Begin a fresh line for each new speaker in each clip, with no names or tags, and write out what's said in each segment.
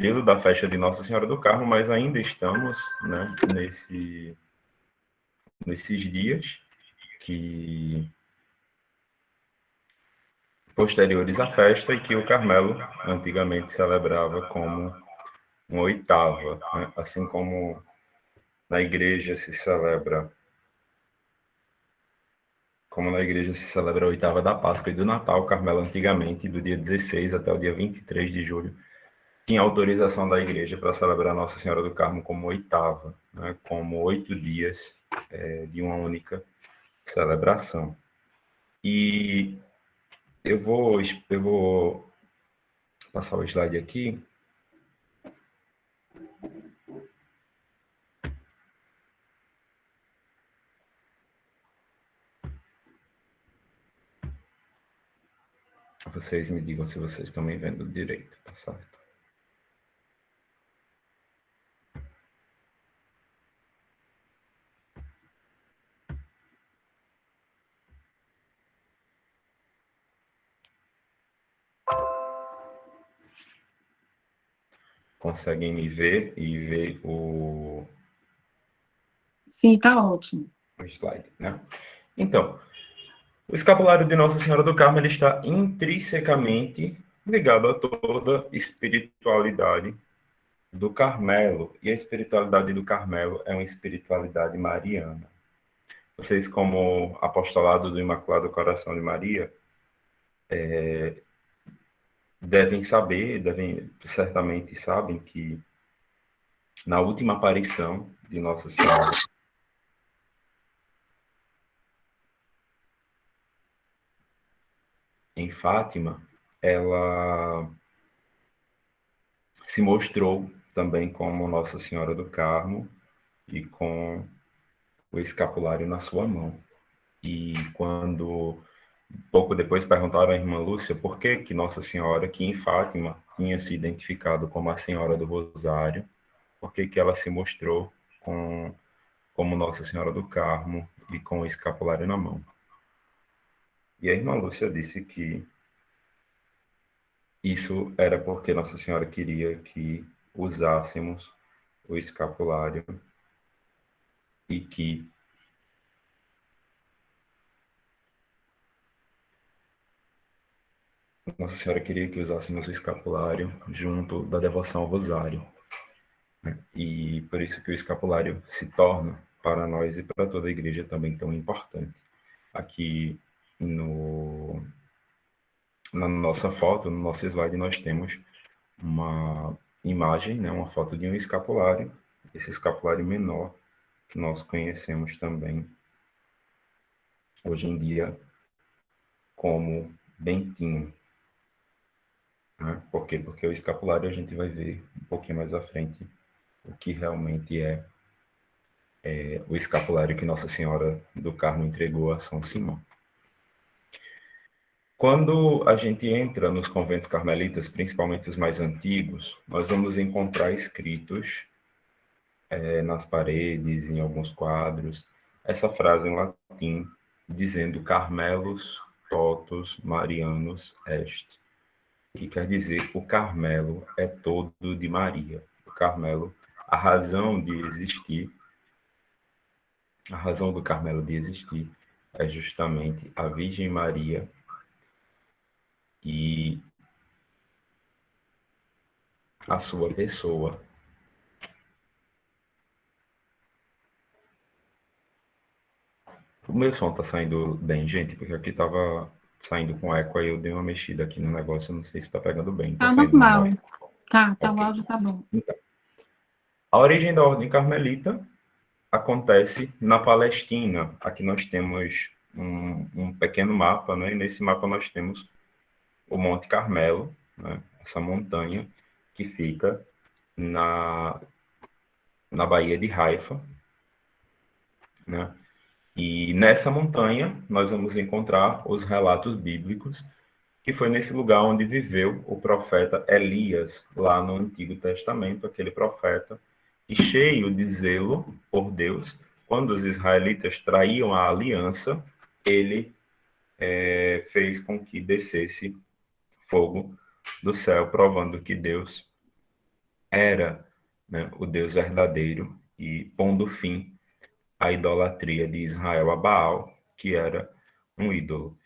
período da festa de Nossa Senhora do Carmo, mas ainda estamos, né, nesses dias que posteriores à festa e que o Carmelo antigamente celebrava como uma oitava, né? Assim como na igreja se celebra, como na igreja se celebra a oitava da Páscoa e do Natal, o Carmelo antigamente, do dia 16 até o dia 23 de julho, tinha autorização da igreja para celebrar Nossa Senhora do Carmo como oitava, né? Como 8 dias de uma única celebração. E eu vou passar o slide aqui. Vocês me digam se vocês estão me vendo direito, tá certo? Conseguem me ver e ver o
Sim, tá ótimo.
slide, né? Então, o escapulário de Nossa Senhora do Carmo ele está intrinsecamente ligado a toda a espiritualidade do Carmelo, e a espiritualidade do Carmelo é uma espiritualidade mariana. Vocês, como apostolado do Imaculado Coração de Maria, certamente sabem que na última aparição de Nossa Senhora em Fátima, ela se mostrou também como Nossa Senhora do Carmo e com o escapulário na sua mão. E quando, pouco depois, perguntaram à irmã Lúcia por que Nossa Senhora, que em Fátima tinha se identificado como a Senhora do Rosário, por que ela se mostrou como Nossa Senhora do Carmo e com o escapulário na mão. E a irmã Lúcia disse que isso era porque Nossa Senhora queria que usássemos o escapulário e que Nossa Senhora queria que usássemos o escapulário junto da devoção ao rosário. E por isso que o escapulário se torna, para nós e para toda a igreja, também tão importante. Aqui na nossa foto, no nosso slide, nós temos uma imagem, né, uma foto de um escapulário, esse escapulário menor, que nós conhecemos também hoje em dia como bentinho. Né? Por quê? Porque o escapulário a gente vai ver um pouquinho mais à frente o que realmente é o escapulário que Nossa Senhora do Carmo entregou a São Simão. Quando a gente entra nos conventos carmelitas, principalmente os mais antigos, nós vamos encontrar escritos nas paredes, em alguns quadros, essa frase em latim, dizendo Carmelos totus Marianus est, que quer dizer o Carmelo é todo de Maria. O Carmelo, a razão do Carmelo de existir é justamente a Virgem Maria e a sua pessoa. O meu som tá saindo bem, gente, porque aqui tava saindo com eco, aí eu dei uma mexida aqui no negócio, não sei se tá pegando bem. Tá
Tá
saindo normal?
normal. Tá, o
Ok.
áudio tá bom.
Então, a origem da Ordem Carmelita acontece na Palestina. Aqui nós temos um pequeno mapa, né? E nesse mapa nós temos o Monte Carmelo, né? Essa montanha que fica na Baía de Haifa, né? E nessa montanha nós vamos encontrar os relatos bíblicos, que foi nesse lugar onde viveu o profeta Elias, lá no Antigo Testamento, aquele profeta, e cheio de zelo por Deus, quando os israelitas traíam a aliança, ele fez com que descesse fogo do céu, provando que Deus era, né, o Deus verdadeiro e pondo fim à idolatria de Israel a Baal, que era um ídolo.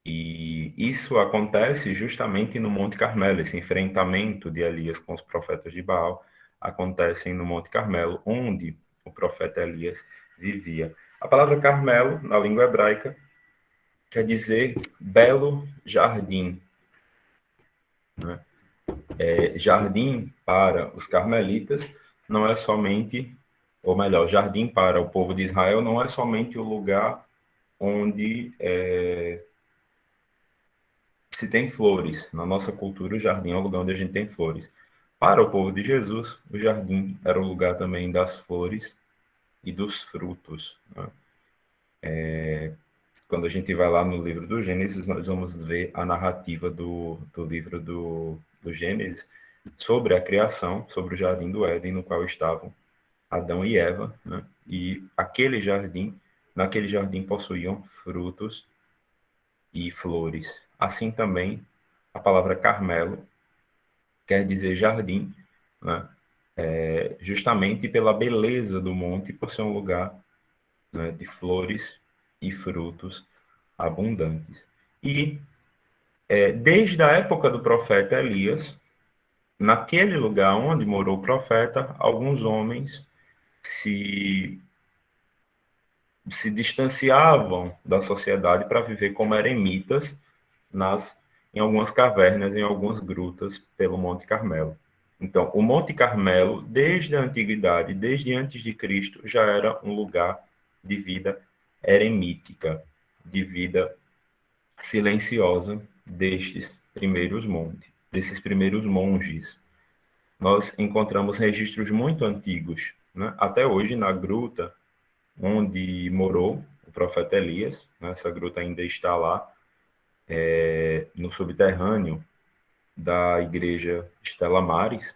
E isso acontece justamente no Monte Carmelo, esse enfrentamento de Elias com os profetas de Baal acontece no Monte Carmelo, onde o profeta Elias vivia. A palavra Carmelo, na língua hebraica, quer dizer belo jardim, né? Jardim para os carmelitas não é somente, ou melhor, jardim para o povo de Israel não é somente o lugar onde se tem flores. Na nossa cultura, o jardim é o lugar onde a gente tem flores. Para o povo de Jesus, o jardim era o lugar também das flores e dos frutos, né? Quando a gente vai lá no livro do Gênesis, nós vamos ver a narrativa do livro do Gênesis sobre a criação, sobre o jardim do Éden, no qual estavam Adão e Eva, né? E naquele jardim possuíam frutos e flores. Assim também, a palavra Carmelo quer dizer jardim, né? Justamente pela beleza do monte, por ser um lugar, né, de flores e frutos abundantes. E desde a época do profeta Elias, naquele lugar onde morou o profeta, alguns homens se, se distanciavam da sociedade para viver como eremitas em algumas cavernas, em algumas grutas pelo Monte Carmelo. Então, o Monte Carmelo, desde a antiguidade, desde antes de Cristo, já era um lugar de vida eremítica, de vida silenciosa desses primeiros monges. Nós encontramos registros muito antigos, né? Até hoje na gruta onde morou o profeta Elias, né? Essa gruta ainda está lá, no subterrâneo da igreja Estela Maris.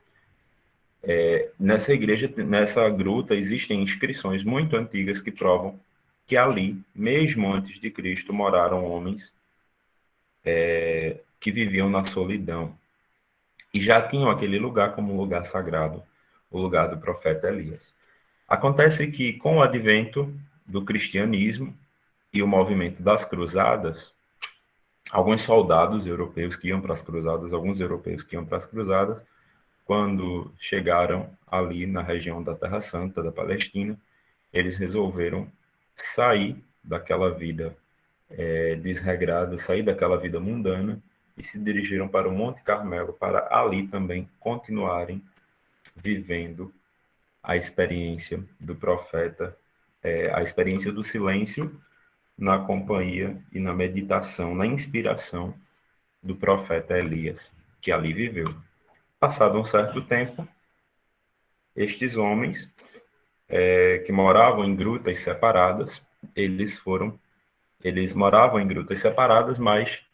Nessa igreja, nessa gruta, existem inscrições muito antigas que provam que ali, mesmo antes de Cristo, moraram homens que viviam na solidão e já tinham aquele lugar como um lugar sagrado, o lugar do profeta Elias. Acontece que, com o advento do cristianismo e o movimento das cruzadas, alguns soldados europeus que iam para as cruzadas, alguns europeus que iam para as cruzadas, quando chegaram ali na região da Terra Santa, da Palestina, eles resolveram sair daquela vida desregrada, sair daquela vida mundana e se dirigiram para o Monte Carmelo para ali também continuarem vivendo a experiência do profeta, a experiência do silêncio na companhia e na meditação, na inspiração do profeta Elias, que ali viveu. Passado um certo tempo, estes homens, que moravam em grutas separadas, eles moravam em grutas separadas, mas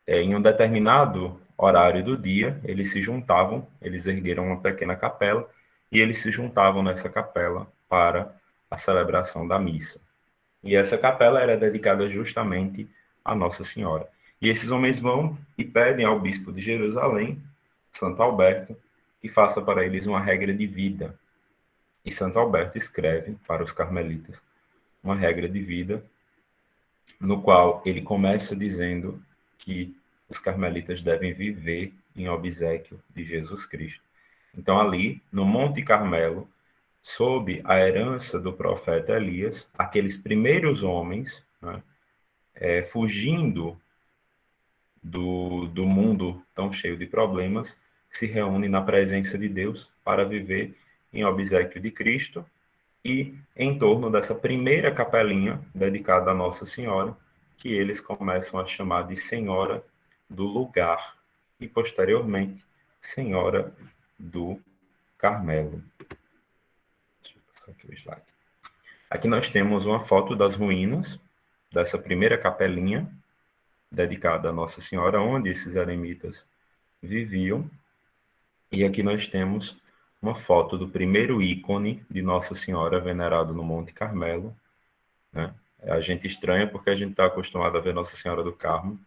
em um determinado horário do dia, eles se juntavam, eles ergueram uma pequena capela e eles se juntavam nessa capela para a celebração da missa. E essa capela era dedicada justamente a Nossa Senhora. E esses homens vão e pedem ao bispo de Jerusalém, Santo Alberto, que faça para eles uma regra de vida. E Santo Alberto escreve para os carmelitas uma regra de vida, no qual ele começa dizendo que os carmelitas devem viver em obséquio de Jesus Cristo. Então, ali, no Monte Carmelo, sob a herança do profeta Elias, aqueles primeiros homens, né, fugindo do mundo tão cheio de problemas, se reúnem na presença de Deus para viver em obséquio de Cristo e em torno dessa primeira capelinha dedicada a Nossa Senhora, que eles começam a chamar de Senhora do Lugar e, posteriormente, Senhora do Carmelo. Deixa eu passar aqui o slide. Aqui nós temos uma foto das ruínas dessa primeira capelinha dedicada a Nossa Senhora, onde esses eremitas viviam. E aqui nós temos uma foto do primeiro ícone de Nossa Senhora venerado no Monte Carmelo, né? A gente estranha porque a gente está acostumado a ver Nossa Senhora do Carmo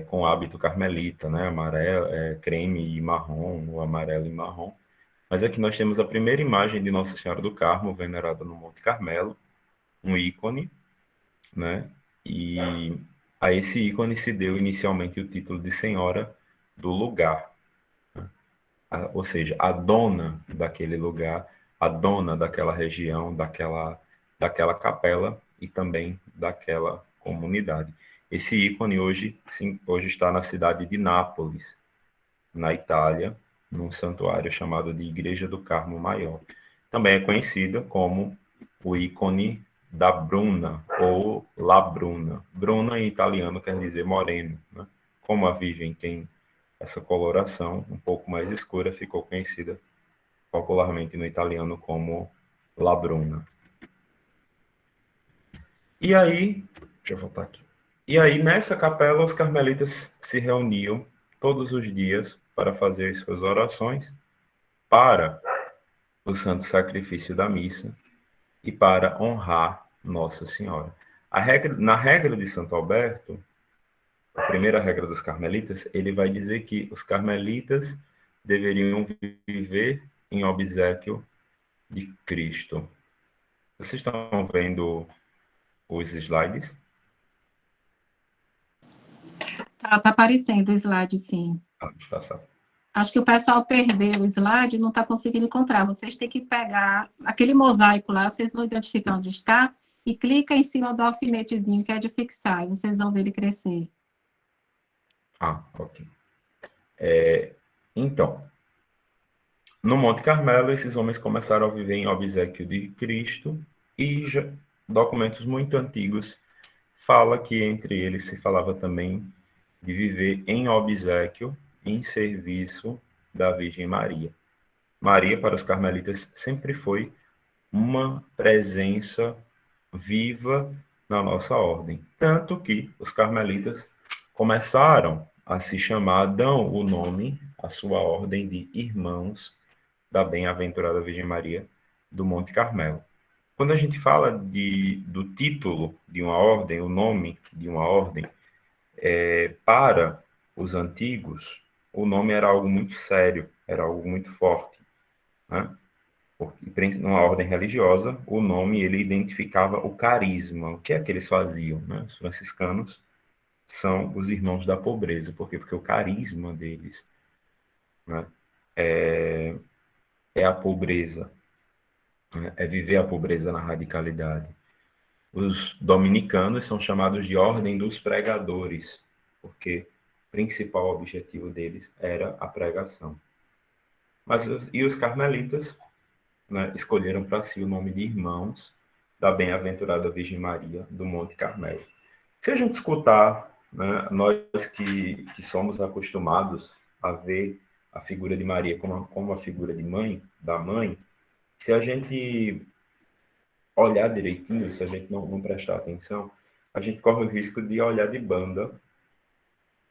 com hábito carmelita, né? Amarelo, creme e marrom, ou amarelo e marrom. Mas aqui nós temos a primeira imagem de Nossa Senhora do Carmo, venerada no Monte Carmelo, um ícone, né? E a esse ícone se deu inicialmente o título de Senhora do Lugar, ou seja, a dona daquele lugar, a dona daquela região, daquela capela e também daquela comunidade. Esse ícone hoje, sim, hoje está na cidade de Nápoles, na Itália, num santuário chamado de Igreja do Carmo Maior. Também é conhecida como o ícone da Bruna, ou La Bruna. Bruna em italiano quer dizer moreno, né? Como a Virgem tem essa coloração um pouco mais escura, ficou conhecida popularmente no italiano como La Bruna. E aí, deixa eu voltar aqui. E aí, nessa capela, os carmelitas se reuniam todos os dias para fazer suas orações para o santo sacrifício da missa e para honrar Nossa Senhora. Na regra de Santo Alberto, a primeira regra dos carmelitas, ele vai dizer que os carmelitas deveriam viver em obséquio de Cristo. Vocês estão vendo os slides?
Tá aparecendo o slide, sim.
Ah, tá certo.
Acho que o pessoal perdeu o slide e não está conseguindo encontrar. Vocês têm que pegar aquele mosaico lá, vocês vão identificar onde está, e clica em cima do alfinetezinho que é de fixar, e vocês vão ver ele crescer.
Ah, ok. Então, no Monte Carmelo, esses homens começaram a viver em obséquio de Cristo e documentos muito antigos fala que entre eles se falava também de viver em obséquio, em serviço da Virgem Maria. Maria, para os carmelitas, sempre foi uma presença viva na nossa ordem. Tanto que os carmelitas começaram a se chamar, dão o nome, a sua ordem de Irmãos da Bem-aventurada Virgem Maria do Monte Carmelo. Quando a gente fala do título de uma ordem, o nome de uma ordem, para os antigos, o nome era algo muito sério, era algo muito forte, né? Porque numa ordem religiosa, o nome ele identificava o carisma, o que é que eles faziam, né? Os franciscanos são os irmãos da pobreza, por quê? Porque o carisma deles, né, é a pobreza, né? É viver a pobreza na radicalidade. Os dominicanos são chamados de Ordem dos Pregadores, porque o principal objetivo deles era a pregação. E os carmelitas, né, escolheram para si o nome de Irmãos da Bem-aventurada Virgem Maria do Monte Carmelo. Se a gente escutar, né, nós que somos acostumados a ver a figura de Maria como a figura de mãe, da mãe, se a gente olhar direitinho, se a gente não prestar atenção, a gente corre o risco de olhar de banda,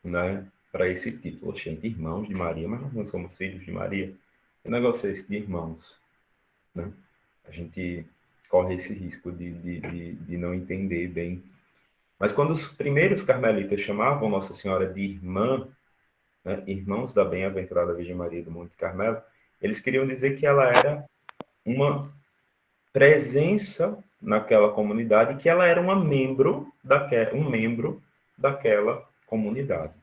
né, para esse título. Gente, irmãos de Maria, mas nós não somos filhos de Maria. Que negócio é esse de irmãos? Né? A gente corre esse risco de não entender bem. Mas quando os primeiros carmelitas chamavam Nossa Senhora de irmã, né, irmãos da Bem-aventurada Virgem Maria do Monte Carmelo, eles queriam dizer que ela era uma presença naquela comunidade, que ela era um membro daquela comunidade.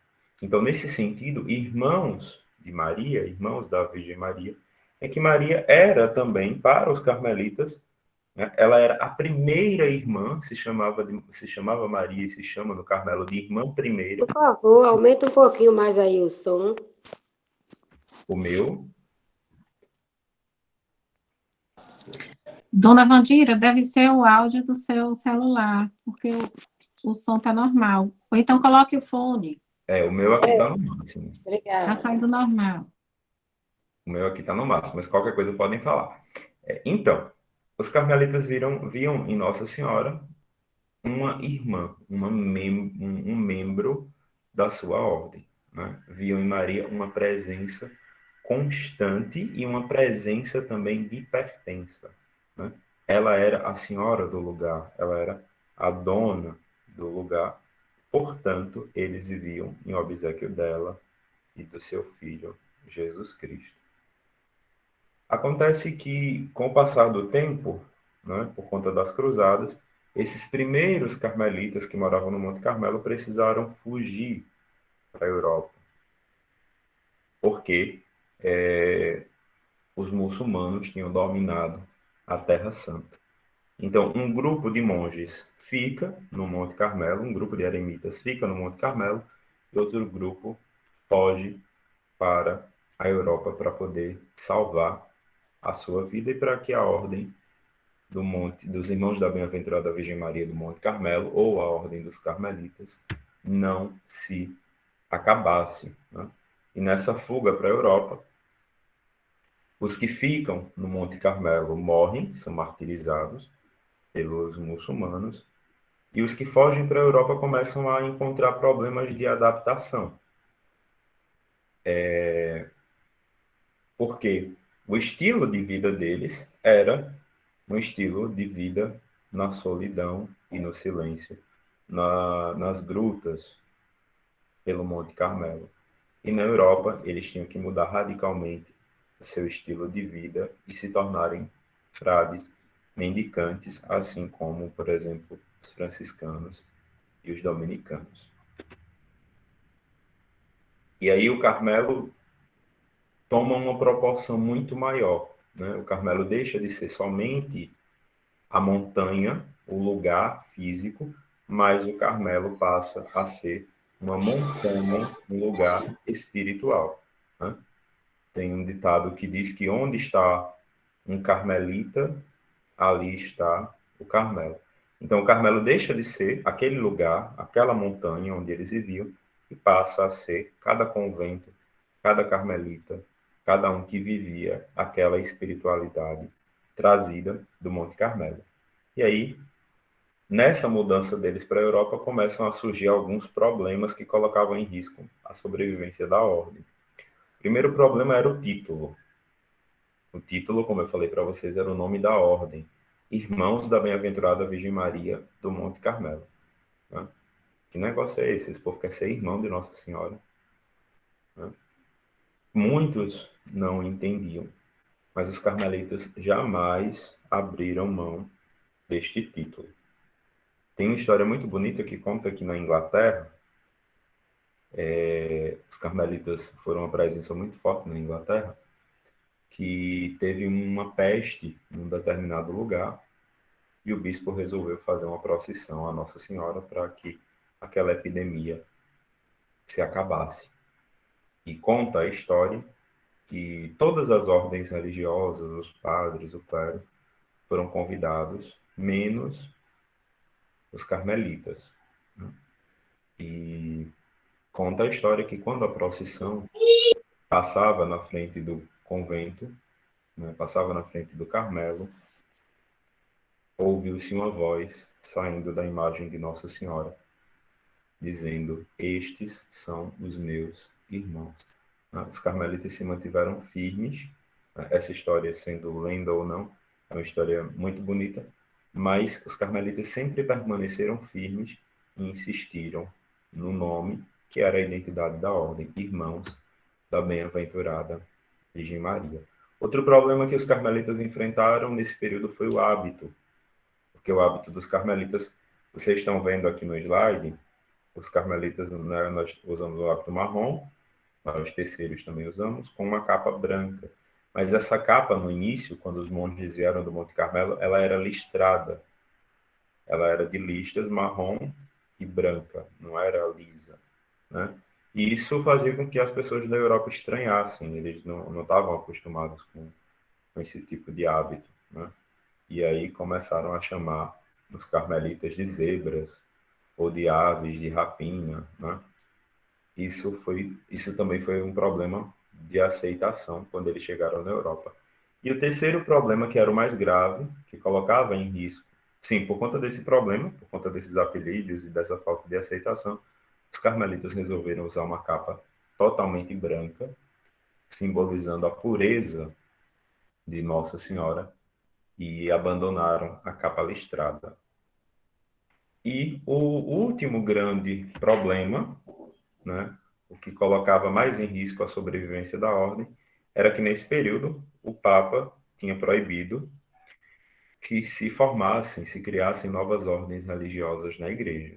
Então, nesse sentido, irmãos de Maria, irmãos da Virgem Maria, é que Maria era também, para os carmelitas, né, ela era a primeira irmã, se chamava Maria e se chama no Carmelo de irmã primeira.
Por favor, aumenta um pouquinho mais aí o som.
O meu.
Dona Vandira, deve ser o áudio do seu celular, porque o som está normal. Ou então coloque o fone.
O meu aqui está no máximo.
Obrigada.
Está saindo normal.
O meu aqui está no máximo, mas qualquer coisa podem falar. Então, os carmelitas viam em Nossa Senhora uma irmã, um membro da sua ordem. Né? Viam em Maria uma presença constante e uma presença também de pertença. Né? Ela era a senhora do lugar, ela era a dona do lugar, Portanto, eles viviam em obséquio dela e do seu filho, Jesus Cristo. Acontece que, com o passar do tempo, né, por conta das cruzadas, esses primeiros carmelitas que moravam no Monte Carmelo precisaram fugir para a Europa, porque os muçulmanos tinham dominado a Terra Santa. Então, um grupo de monges fica no Monte Carmelo, um grupo de eremitas fica no Monte Carmelo, e outro grupo foge para a Europa para poder salvar a sua vida e para que a ordem do Monte dos Irmãos da Bem-aventurada Virgem Maria do Monte Carmelo, ou a ordem dos Carmelitas, não se acabasse, né? E nessa fuga para a Europa, os que ficam no Monte Carmelo morrem, são martirizados pelos muçulmanos, e os que fogem para a Europa começam a encontrar problemas de adaptação. Porque o estilo de vida deles era um estilo de vida na solidão e no silêncio, nas grutas pelo Monte Carmelo. E na Europa, eles tinham que mudar radicalmente o seu estilo de vida e se tornarem frades mendicantes, assim como, por exemplo, os franciscanos e os dominicanos. E aí o Carmelo toma uma proporção muito maior, né? O Carmelo deixa de ser somente a montanha, o lugar físico, mas o Carmelo passa a ser uma montanha, um lugar espiritual, né? Tem um ditado que diz que onde está um carmelita, ali está o Carmelo. Então, o Carmelo deixa de ser aquele lugar, aquela montanha onde eles viviam, e passa a ser cada convento, cada carmelita, cada um que vivia aquela espiritualidade trazida do Monte Carmelo. E aí, nessa mudança deles para a Europa, começam a surgir alguns problemas que colocavam em risco a sobrevivência da ordem. O primeiro problema era o título. O título, como eu falei para vocês, era o nome da ordem. Irmãos da Bem-aventurada Virgem Maria do Monte Carmelo. Né? Que negócio é esse? Esse povo quer ser irmão de Nossa Senhora. Né? Muitos não entendiam, mas os carmelitas jamais abriram mão deste título. Tem uma história muito bonita que conta que na Inglaterra, os carmelitas foram uma presença muito forte na Inglaterra, que teve uma peste em um determinado lugar, e o bispo resolveu fazer uma procissão à Nossa Senhora para que aquela epidemia se acabasse. E conta a história que todas as ordens religiosas, os padres, o clero, foram convidados, menos os carmelitas. Né? E conta a história que quando a procissão passava na frente do convento, né, passava na frente do Carmelo, ouviu-se uma voz saindo da imagem de Nossa Senhora, dizendo: estes são os meus irmãos. Os carmelitas se mantiveram firmes, essa história, sendo lenda ou não, é uma história muito bonita, mas os carmelitas sempre permaneceram firmes e insistiram no nome, que era a identidade da ordem, Irmãos da Bem-aventurada Virgem Maria. Outro problema que os carmelitas enfrentaram nesse período foi o hábito, porque o hábito dos carmelitas, vocês estão vendo aqui no slide, os carmelitas, né, nós usamos o hábito marrom, nós terceiros também usamos, com uma capa branca. Mas essa capa, no início, quando os monges vieram do Monte Carmelo, ela era listrada. Ela era de listras marrom e branca, não era lisa, né? E isso fazia com que as pessoas da Europa estranhassem, eles não estavam acostumados com esse tipo de hábito, né? E aí começaram a chamar os carmelitas de zebras, ou de aves de rapina, né? Isso também foi um problema de aceitação quando eles chegaram na Europa. E o terceiro problema, que era o mais grave, que colocava em risco, sim, por conta desse problema, por conta desses apelidos e dessa falta de aceitação, os carmelitas resolveram usar uma capa totalmente branca, simbolizando a pureza de Nossa Senhora, e abandonaram a capa listrada. E o último grande problema, né, o que colocava mais em risco a sobrevivência da ordem, era que nesse período o Papa tinha proibido que se formassem, se criassem novas ordens religiosas na Igreja,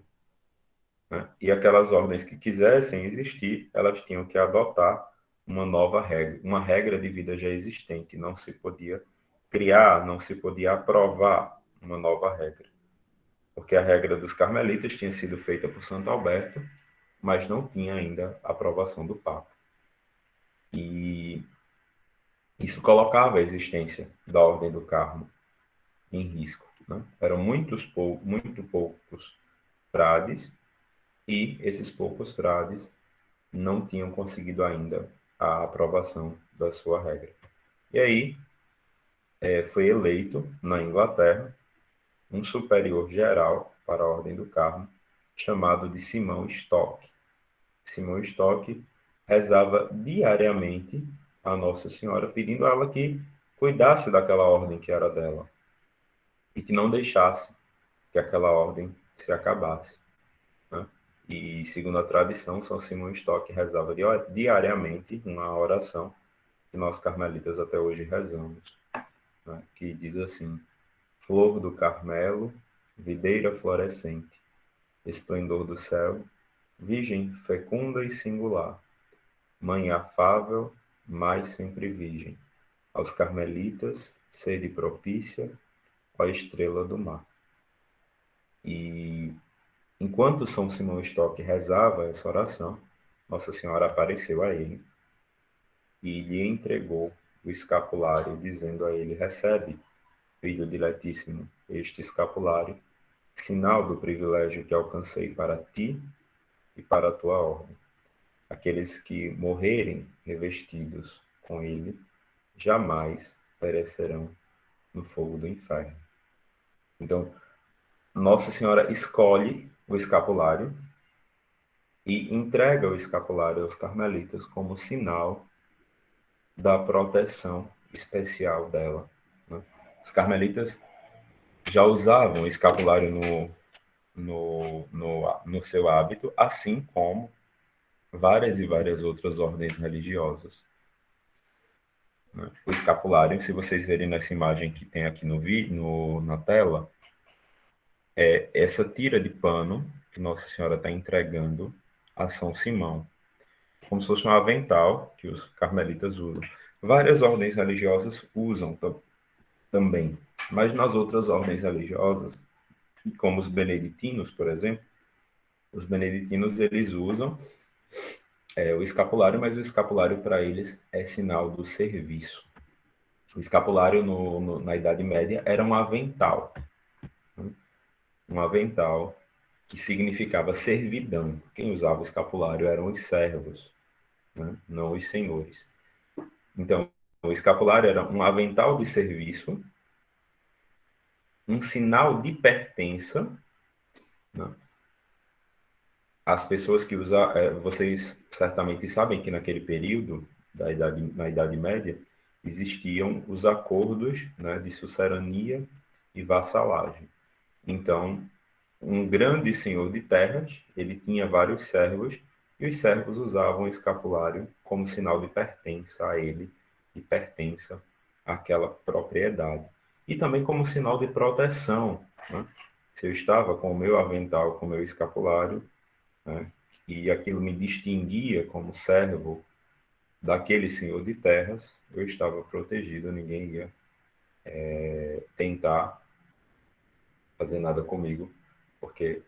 né? E aquelas ordens que quisessem existir, elas tinham que adotar uma nova regra, uma regra de vida já existente. Não se podia criar, não se podia aprovar uma nova regra, porque a regra dos carmelitas tinha sido feita por Santo Alberto, mas não tinha ainda a aprovação do Papa. E isso colocava a existência da Ordem do Carmo em risco, né? Eram muito poucos frades, e esses poucos frades não tinham conseguido ainda a aprovação da sua regra. E aí foi eleito na Inglaterra um superior geral para a Ordem do Carmo, chamado de Simão Stock. Simão Stock rezava diariamente a Nossa Senhora, pedindo a ela que cuidasse daquela ordem que era dela e que não deixasse que aquela ordem se acabasse, né? E, segundo a tradição, São Simão Stock rezava diariamente uma oração que nós carmelitas até hoje rezamos, né? Que diz assim: Flor do Carmelo, videira florescente, esplendor do céu, virgem fecunda e singular, mãe afável, mas sempre virgem, aos carmelitas, sede propícia, ó estrela do mar. E enquanto São Simão Stock rezava essa oração, Nossa Senhora apareceu a ele e lhe entregou o escapulário, dizendo a ele: recebe, filho diletíssimo, este escapulário, sinal do privilégio que alcancei para ti e para a tua ordem. Aqueles que morrerem revestidos com ele jamais perecerão no fogo do inferno. Então, Nossa Senhora escolhe o escapulário e entrega o escapulário aos carmelitas como sinal da proteção especial dela, né? Os carmelitas já usavam o escapulário no seu hábito, assim como várias e várias outras ordens religiosas, né? O escapulário, se vocês verem nessa imagem que tem aqui na tela, é essa tira de pano que Nossa Senhora está entregando a São Simão, como se fosse um avental que os carmelitas usam. Várias ordens religiosas usam também, mas nas outras ordens religiosas, como os beneditinos, por exemplo, os beneditinos eles usam o escapulário, mas o escapulário para eles é sinal do serviço. O escapulário na Idade Média era um avental, né? Um avental que significava servidão. Quem usava o escapulário eram os servos, né? Não os senhores. Então, o escapulário era um avental de serviço, um sinal de pertença, né? As pessoas que usam, vocês certamente sabem que naquele período na Idade Média existiam os acordos, né, de sucerania e vassalagem. Então, um grande senhor de terras, ele tinha vários servos, e os servos usavam o escapulário como sinal de pertença a ele e pertença àquela propriedade. E também como sinal de proteção, né? Se eu estava com o meu avental, com o meu escapulário, né, e aquilo me distinguia como servo daquele senhor de terras, eu estava protegido, ninguém ia tentar fazer nada comigo, porque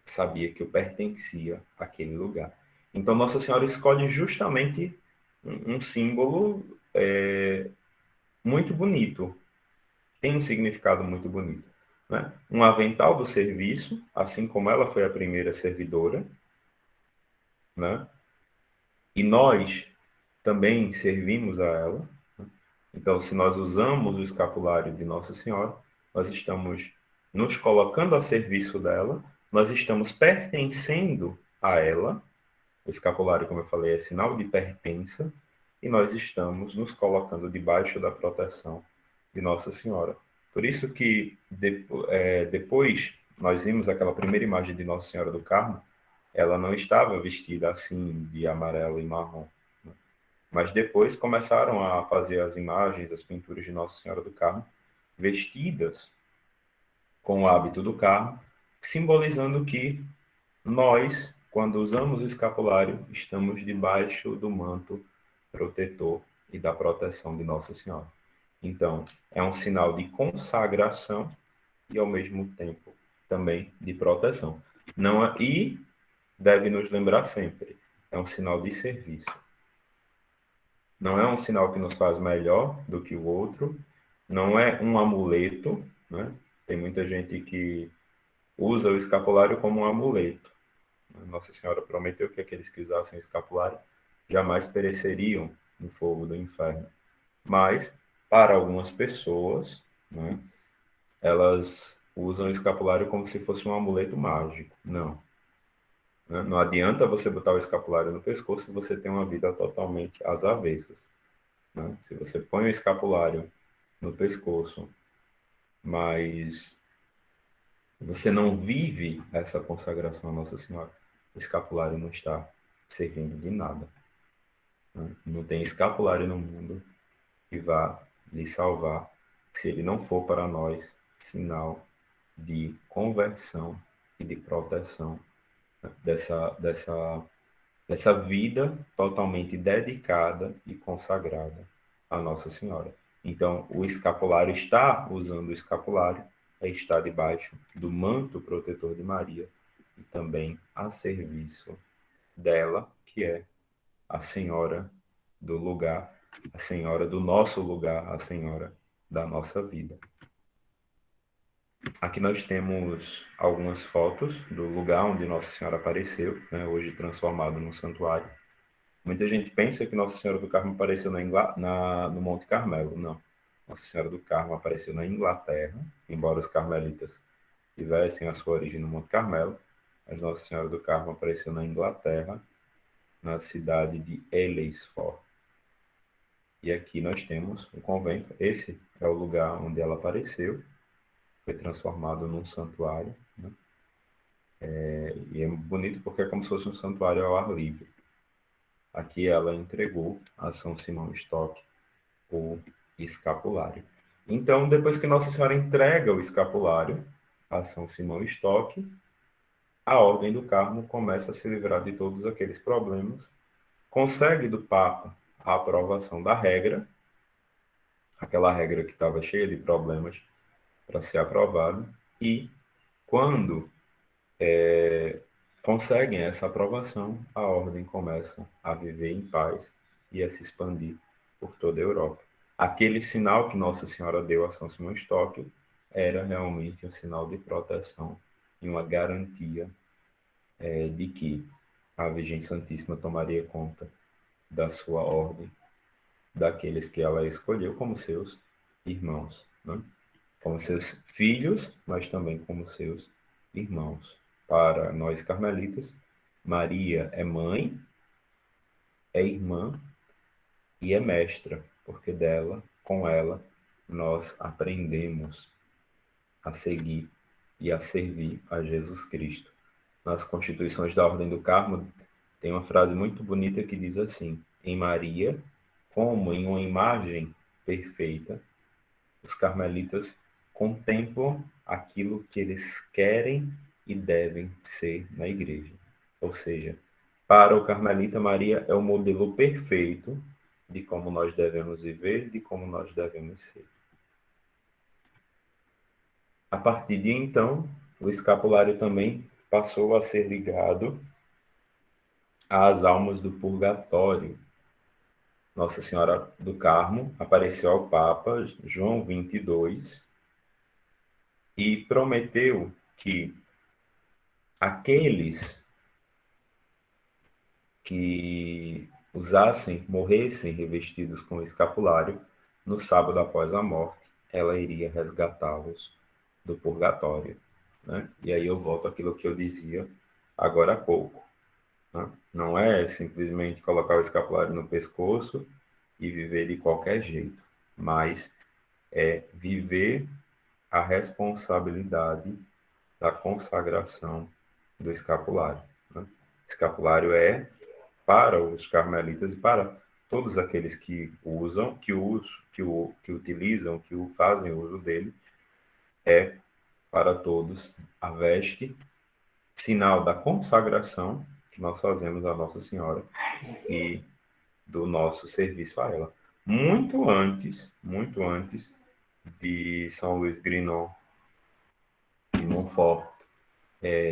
sabia que eu pertencia àquele lugar. Então, Nossa Senhora escolhe justamente um símbolo muito bonito, tem um significado muito bonito, né? Um avental do serviço, assim como ela foi a primeira servidora, né? E nós também servimos a ela, né? Então, se nós usamos o escapulário de Nossa Senhora, nós estamos nos colocando a serviço dela, nós estamos pertencendo a ela. O escapulário, como eu falei, é sinal de pertença, e nós estamos nos colocando debaixo da proteção de Nossa Senhora. Por isso que depois nós vimos aquela primeira imagem de Nossa Senhora do Carmo, ela não estava vestida assim, de amarelo e marrom. Né? Mas depois começaram a fazer as imagens, as pinturas de Nossa Senhora do Carmo, vestidas com o hábito do Carmo, simbolizando que nós, quando usamos o escapulário, estamos debaixo do manto protetor e da proteção de Nossa Senhora. Então, é um sinal de consagração e, ao mesmo tempo, também de proteção. Não é, e deve nos lembrar sempre, é um sinal de serviço. Não é um sinal que nos faz melhor do que o outro, não é um amuleto, né? Tem muita gente que usa o escapulário como um amuleto. Nossa Senhora prometeu que aqueles que usassem o escapulário jamais pereceriam no fogo do inferno. Mas, para algumas pessoas, né, elas usam o escapulário como se fosse um amuleto mágico. Não. Né? Não adianta você botar o escapulário no pescoço se você tem uma vida totalmente às avessas. Né? Se você põe o escapulário no pescoço, mas você não vive essa consagração a Nossa Senhora, o escapulário não está servindo de nada. Né? Não tem escapulário no mundo que vá lhe salvar se ele não for para nós sinal de conversão e de proteção, né? dessa vida totalmente dedicada e consagrada a Nossa Senhora. Então, o escapulário, está usando o escapulário, é estar debaixo do manto protetor de Maria e também a serviço dela, que é a Senhora do lugar, a Senhora do nosso lugar, a Senhora da nossa vida. Aqui nós temos algumas fotos do lugar onde Nossa Senhora apareceu, né, hoje transformado num santuário. Muita gente pensa que Nossa Senhora do Carmo apareceu no Monte Carmelo. Não. Nossa Senhora do Carmo apareceu na Inglaterra, embora os carmelitas tivessem a sua origem no Monte Carmelo, mas Nossa Senhora do Carmo apareceu na Inglaterra, na cidade de Aylesford. E aqui nós temos o convento. Esse é o lugar onde ela apareceu. Foi transformado num santuário. Né? E é bonito porque é como se fosse um santuário ao ar livre. Aqui ela entregou a São Simão Stock o escapulário. Então, depois que Nossa Senhora entrega o escapulário a São Simão Stock, a Ordem do Carmo começa a se livrar de todos aqueles problemas, consegue do Papa a aprovação da regra, aquela regra que estava cheia de problemas para ser aprovada, e quando conseguem essa aprovação, a Ordem começa a viver em paz e a se expandir por toda a Europa. Aquele sinal que Nossa Senhora deu a São Simão Stock era realmente um sinal de proteção e uma garantia de que a Virgem Santíssima tomaria conta da sua ordem, daqueles que ela escolheu como seus irmãos, né? Como seus filhos, mas também como seus irmãos. Para nós carmelitas, Maria é mãe, é irmã e é mestra, porque dela, com ela, nós aprendemos a seguir e a servir a Jesus Cristo. Nas Constituições da Ordem do Carmo, tem uma frase muito bonita que diz assim: em Maria, como em uma imagem perfeita, os carmelitas contemplam aquilo que eles querem e devem ser na igreja. Ou seja, para o carmelita, Maria é o modelo perfeito de como nós devemos viver, de como nós devemos ser. A partir de então, o escapulário também passou a ser ligado às almas do purgatório. Nossa Senhora do Carmo apareceu ao Papa João 22 e prometeu que aqueles que morressem revestidos com o escapulário, no sábado após a morte, ela iria resgatá-los do purgatório. Né? E aí eu volto àquilo que eu dizia agora há pouco. Né? Não é simplesmente colocar o escapulário no pescoço e viver de qualquer jeito, mas é viver a responsabilidade da consagração do escapulário, né? Escapulário é para os carmelitas e para todos aqueles que usam, que utilizam, que o fazem uso dele, é para todos a veste, sinal da consagração que nós fazemos à Nossa Senhora e do nosso serviço a ela. Muito antes de São Luís Grignon de Montfort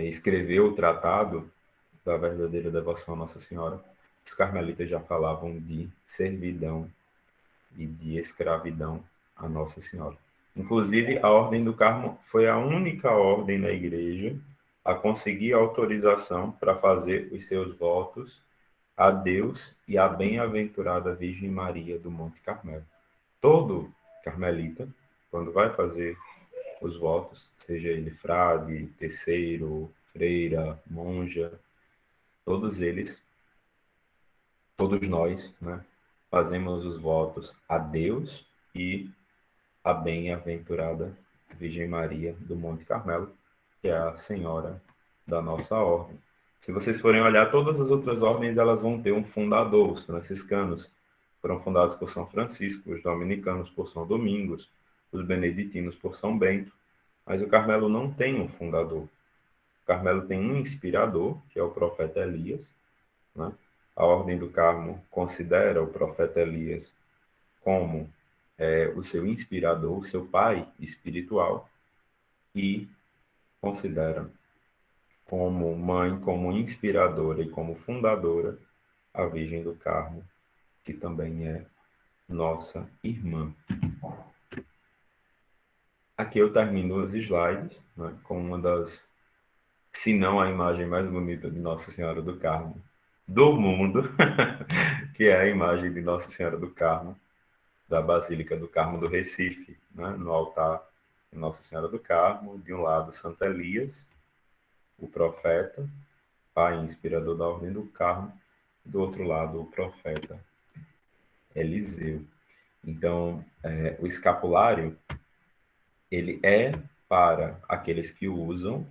escrever o tratado da verdadeira devoção à Nossa Senhora, os carmelitas já falavam de servidão e de escravidão à Nossa Senhora. Inclusive, a Ordem do Carmo foi a única ordem na igreja a conseguir autorização para fazer os seus votos a Deus e à bem-aventurada Virgem Maria do Monte Carmelo. Todo carmelita, quando vai fazer os votos, seja ele frade, terceiro, freira, monja, todos eles, todos nós, né, fazemos os votos a Deus e a bem-aventurada Virgem Maria do Monte Carmelo, que é a Senhora da nossa ordem. Se vocês forem olhar, todas as outras ordens, elas vão ter um fundador. Os franciscanos foram fundados por São Francisco, os dominicanos por São Domingos, os beneditinos por São Bento, mas o Carmelo não tem um fundador. O Carmelo tem um inspirador, que é o profeta Elias, né? A Ordem do Carmo considera o profeta Elias como o seu inspirador, o seu pai espiritual, e considera como mãe, como inspiradora e como fundadora a Virgem do Carmo, que também é nossa irmã. Aqui eu termino os slides, né, com uma das, se não a imagem mais bonita de Nossa Senhora do Carmo do mundo, que é a imagem de Nossa Senhora do Carmo, da Basílica do Carmo do Recife, né, no altar de Nossa Senhora do Carmo, de um lado Santo Elias, o profeta, pai inspirador da Ordem do Carmo, do outro lado o profeta Eliseu. Então, o escapulário, ele é para aqueles que o usam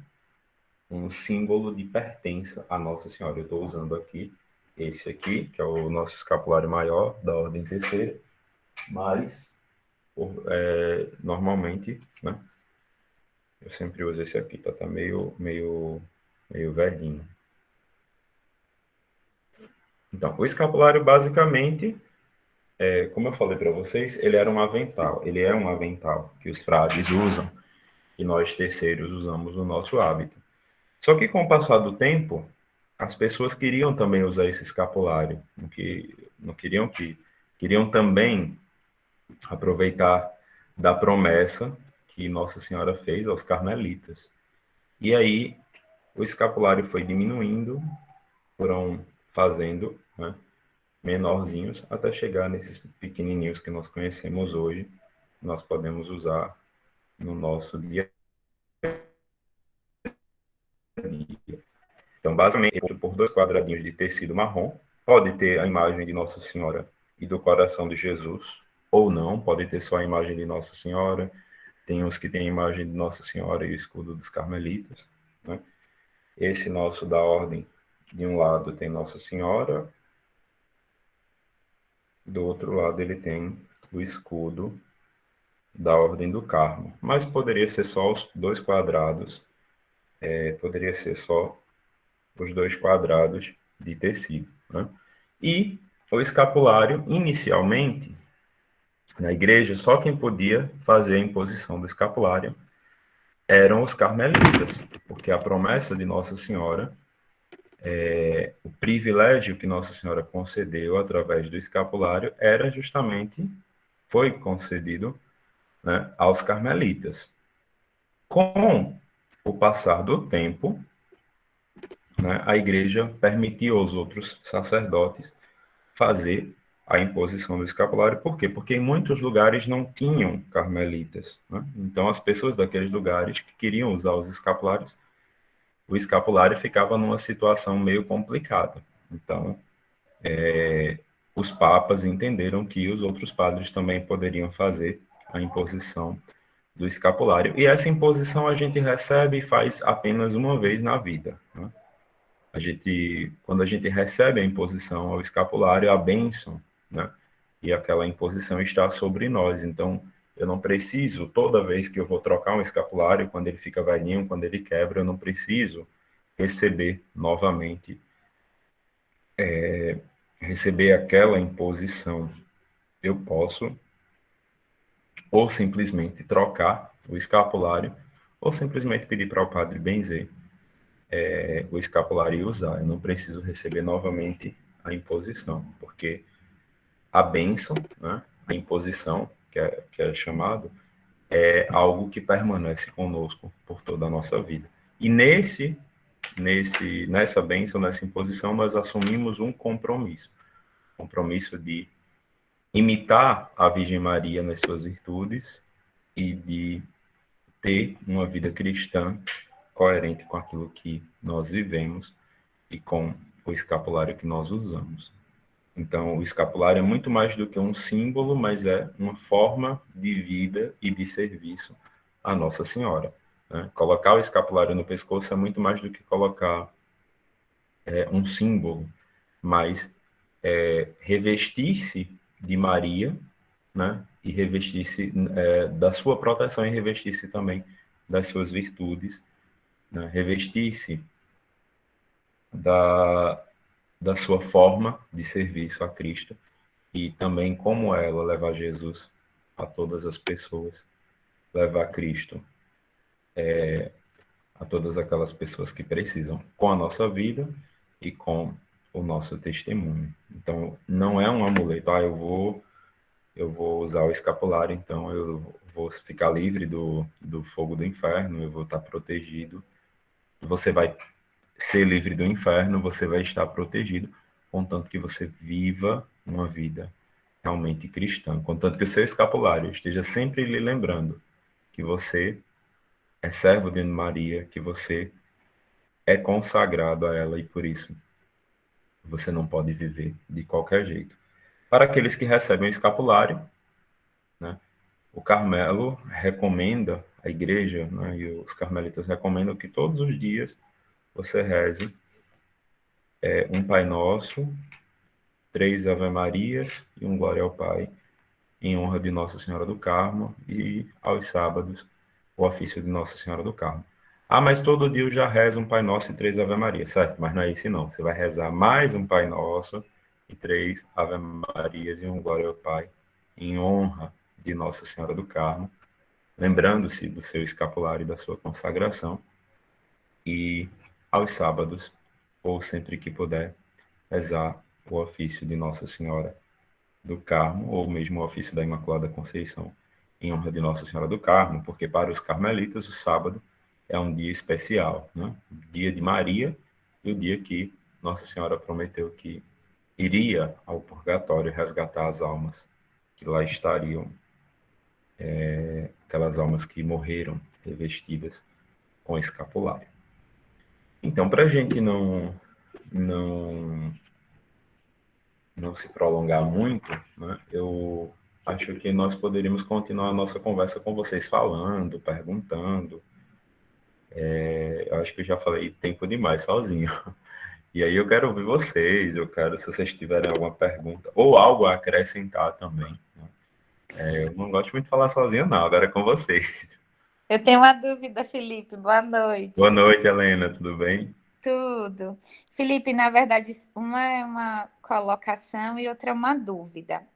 um símbolo de pertença à Nossa Senhora. Eu estou usando aqui esse aqui, que é o nosso escapulário maior da Ordem Terceira, mas normalmente, né, eu sempre uso esse aqui, tá meio velhinho. Então, o escapulário basicamente, como eu falei para vocês, ele era um avental. Ele é um avental que os frades usam e nós terceiros usamos no nosso hábito. Só que com o passar do tempo, as pessoas queriam também usar esse escapulário, queriam também aproveitar da promessa que Nossa Senhora fez aos carmelitas. E aí o escapulário foi diminuindo, foram fazendo, né, menorzinhos, até chegar nesses pequenininhos que nós conhecemos hoje, nós podemos usar no nosso dia a dia. Então, basicamente, por 2 quadradinhos de tecido marrom, pode ter a imagem de Nossa Senhora e do coração de Jesus, ou não, pode ter só a imagem de Nossa Senhora. Tem uns que têm a imagem de Nossa Senhora e o escudo dos carmelitas, né? Esse nosso da ordem, de um lado tem Nossa Senhora, do outro lado ele tem o escudo da Ordem do Carmo. Mas poderia ser só os 2 quadrados, poderia ser só os 2 quadrados de tecido, né? E o escapulário, inicialmente, na igreja, só quem podia fazer a imposição do escapulário eram os carmelitas, porque a promessa de Nossa Senhora, o privilégio que Nossa Senhora concedeu através do escapulário foi concedido, né, aos carmelitas. Com o passar do tempo, né, a igreja permitiu aos outros sacerdotes fazer a imposição do escapulário. Por quê? Porque em muitos lugares não tinham carmelitas, né? Então, as pessoas daqueles lugares que queriam usar os escapulários, o escapulário ficava numa situação meio complicada. Então, os papas entenderam que os outros padres também poderiam fazer a imposição do escapulário. E essa imposição a gente recebe e faz apenas uma vez na vida, né? Quando a gente recebe a imposição ao escapulário, a bênção, né? E aquela imposição está sobre nós. Então, eu não preciso, toda vez que eu vou trocar um escapulário, quando ele fica velhinho, quando ele quebra, eu não preciso receber novamente, receber aquela imposição. Eu posso ou simplesmente trocar o escapulário, ou simplesmente pedir para o padre benzer o escapulário e usar. Eu não preciso receber novamente a imposição, porque a bênção, né, a imposição, que é chamado, é algo que permanece conosco por toda a nossa vida. E nessa bênção, nessa imposição, nós assumimos um compromisso de imitar a Virgem Maria nas suas virtudes e de ter uma vida cristã coerente com aquilo que nós vivemos e com o escapulário que nós usamos. Então, o escapulário é muito mais do que um símbolo, mas é uma forma de vida e de serviço à Nossa Senhora, né? Colocar o escapulário no pescoço é muito mais do que colocar um símbolo, mas revestir-se de Maria, né? E revestir-se da sua proteção e revestir-se também das suas virtudes, né? Revestir-se da sua forma de serviço a Cristo e também como ela levar Jesus a todas as pessoas, levar Cristo a todas aquelas pessoas que precisam, com a nossa vida e com o nosso testemunho. Então, não é um amuleto, eu vou usar o escapulário, então eu vou ficar livre do fogo do inferno, eu vou estar protegido. Você vai ser livre do inferno, você vai estar protegido, contanto que você viva uma vida realmente cristã, contanto que o seu escapulário esteja sempre lhe lembrando que você é servo de Maria, que você é consagrado a ela e por isso você não pode viver de qualquer jeito. Para aqueles que recebem o escapulário, né, o Carmelo recomenda, a igreja, né, e os carmelitas recomendam que todos os dias você reze um Pai Nosso, 3 Ave Marias e um Glória ao Pai, em honra de Nossa Senhora do Carmo, e aos sábados o ofício de Nossa Senhora do Carmo. Ah, mas todo dia eu já rezo um Pai Nosso e 3 Ave Maria, certo? Mas não é isso não. Você vai rezar mais um Pai Nosso e 3 Ave Marias e um Glória ao Pai, em honra de Nossa Senhora do Carmo, lembrando-se do seu escapulário e da sua consagração, e aos sábados, ou sempre que puder, rezar o ofício de Nossa Senhora do Carmo, ou mesmo o ofício da Imaculada Conceição, em honra de Nossa Senhora do Carmo, porque para os carmelitas o sábado é um dia especial, né? O dia de Maria e o dia que Nossa Senhora prometeu que iria ao purgatório resgatar as almas que lá estariam, aquelas almas que morreram revestidas com escapulário. Então, para a gente não se prolongar muito, né, eu acho que nós poderíamos continuar a nossa conversa com vocês falando, perguntando. Eu acho que eu já falei tempo demais sozinho. E aí eu quero ouvir vocês, se vocês tiverem alguma pergunta ou algo a acrescentar também, né? Eu não gosto muito de falar sozinho, não, agora é com vocês.
Eu tenho uma dúvida, Felipe. Boa noite.
Boa noite, Helena, tudo bem?
Tudo. Felipe, na verdade, uma é uma colocação e outra é uma dúvida.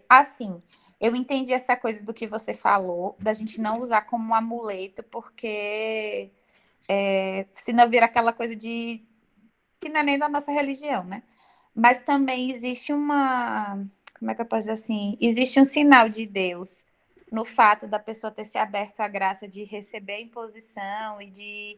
Assim, eu entendi essa coisa do que você falou, da gente não usar como um amuleto, porque senão vira aquela coisa de que não é nem da nossa religião, né? Mas também existe como é que eu posso dizer assim? Existe um sinal de Deus no fato da pessoa ter se aberto à graça de receber a imposição e de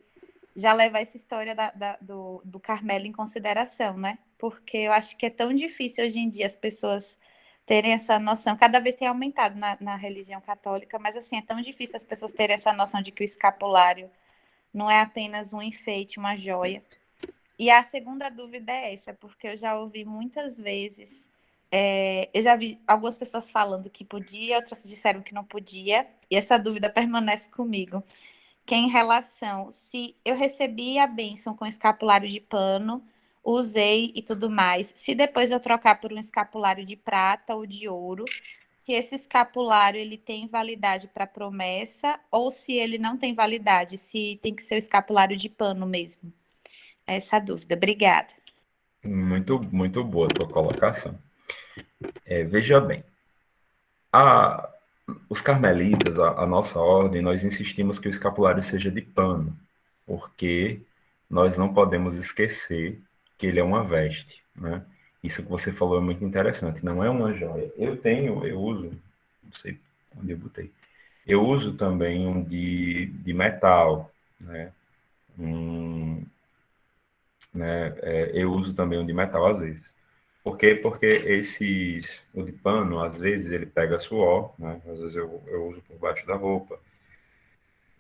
já levar essa história do Carmelo em consideração, né? Porque eu acho que é tão difícil hoje em dia as pessoas terem essa noção, cada vez tem aumentado na religião católica, mas assim, é tão difícil as pessoas terem essa noção de que o escapulário não é apenas um enfeite, uma joia. E a segunda dúvida é essa, porque eu já ouvi muitas vezes Eu já vi algumas pessoas falando que podia, outras disseram que não podia, e essa dúvida permanece comigo, que é em relação se eu recebi a bênção com escapulário de pano, usei e tudo mais, se depois eu trocar por um escapulário de prata ou de ouro, se esse escapulário ele tem validade para promessa ou se ele não tem validade, se tem que ser o escapulário de pano mesmo. Essa é a dúvida. Obrigada.
Muito, muito boa a tua colocação. Veja bem, a, os carmelitas, a nossa ordem, nós insistimos que o escapulário seja de pano, porque nós não podemos esquecer que ele é uma veste, né? Isso que você falou é muito interessante, não é uma joia. Eu uso, não sei onde eu botei, eu uso também um de metal, né? Um, eu uso também um de metal às vezes. Por quê? Porque o de pano, às vezes ele pega suor, né? Às vezes eu uso por baixo da roupa.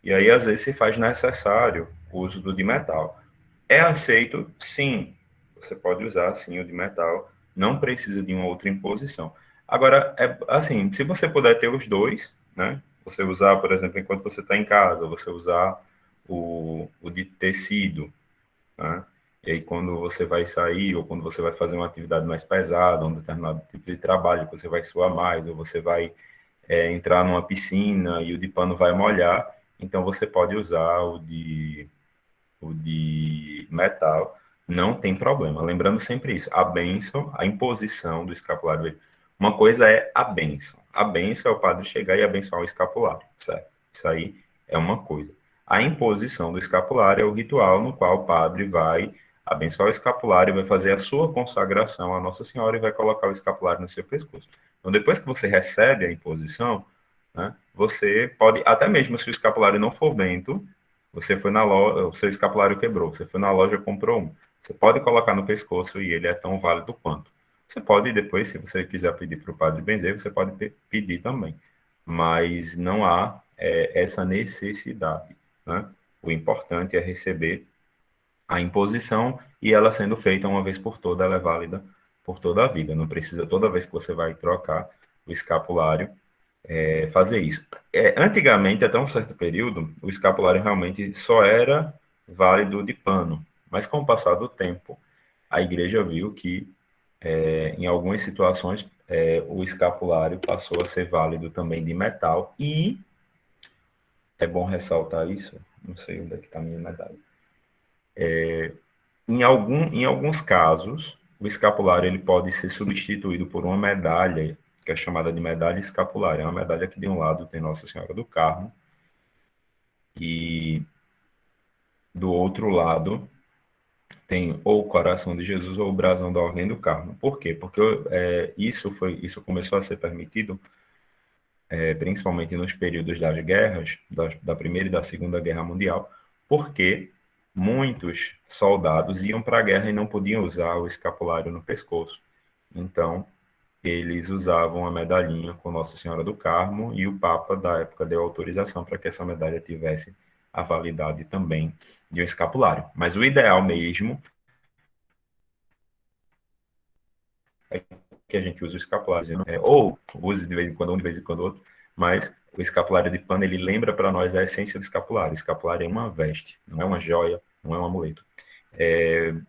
E aí, às vezes, se faz necessário o uso do de metal. É aceito? Sim. Você pode usar, sim, o de metal. Não precisa de uma outra imposição. Agora, assim, se você puder ter os dois, né? Você usar, por exemplo, enquanto você está em casa, você usar o de tecido, né? E aí, quando você vai sair, ou quando você vai fazer uma atividade mais pesada, um determinado tipo de trabalho, que você vai suar mais, ou você vai entrar numa piscina e o de pano vai molhar, então você pode usar o de metal, não tem problema. Lembrando sempre isso, a bênção, a imposição do escapulário. Uma coisa é a bênção. A bênção é o padre chegar e abençoar o escapulário, certo? Isso aí é uma coisa. A imposição do escapulário é o ritual no qual o padre vai abençoar o escapulário, vai fazer a sua consagração à Nossa Senhora e vai colocar o escapulário no seu pescoço. Então, depois que você recebe a imposição, né, você pode, até mesmo se o escapulário não for bento, você foi na loja, o seu escapulário quebrou, você foi na loja e comprou um. Você pode colocar no pescoço e ele é tão válido quanto. Você pode depois, se você quiser pedir para o padre benzer, você pode pedir também. Mas não há essa necessidade, né? O importante é receber a imposição e ela sendo feita uma vez por toda, ela é válida por toda a vida. Não precisa toda vez que você vai trocar o escapulário fazer isso. Antigamente, até um certo período, o escapulário realmente só era válido de pano, mas com o passar do tempo, a igreja viu que, em algumas situações, o escapulário passou a ser válido também de metal, e é bom ressaltar isso, não sei onde é que está a minha medalha. Em alguns casos, o escapulário ele pode ser substituído por uma medalha, que é chamada de medalha escapulária. É uma medalha que de um lado tem Nossa Senhora do Carmo, e do outro lado tem ou o coração de Jesus ou o brasão da Ordem do Carmo. Por quê? Porque isso começou a ser permitido, principalmente nos períodos das guerras, da Primeira e da Segunda Guerra Mundial, porque muitos soldados iam para a guerra e não podiam usar o escapulário no pescoço. Então, eles usavam a medalhinha com Nossa Senhora do Carmo, e o Papa, da época, deu autorização para que essa medalha tivesse a validade também de um escapulário. Mas o ideal mesmo é que a gente use o escapulário, ou use de vez em quando um, de vez em quando outro, mas o escapulário de pano, ele lembra para nós a essência do escapulário. O escapulário é uma veste, não é uma joia, não é um amuleto.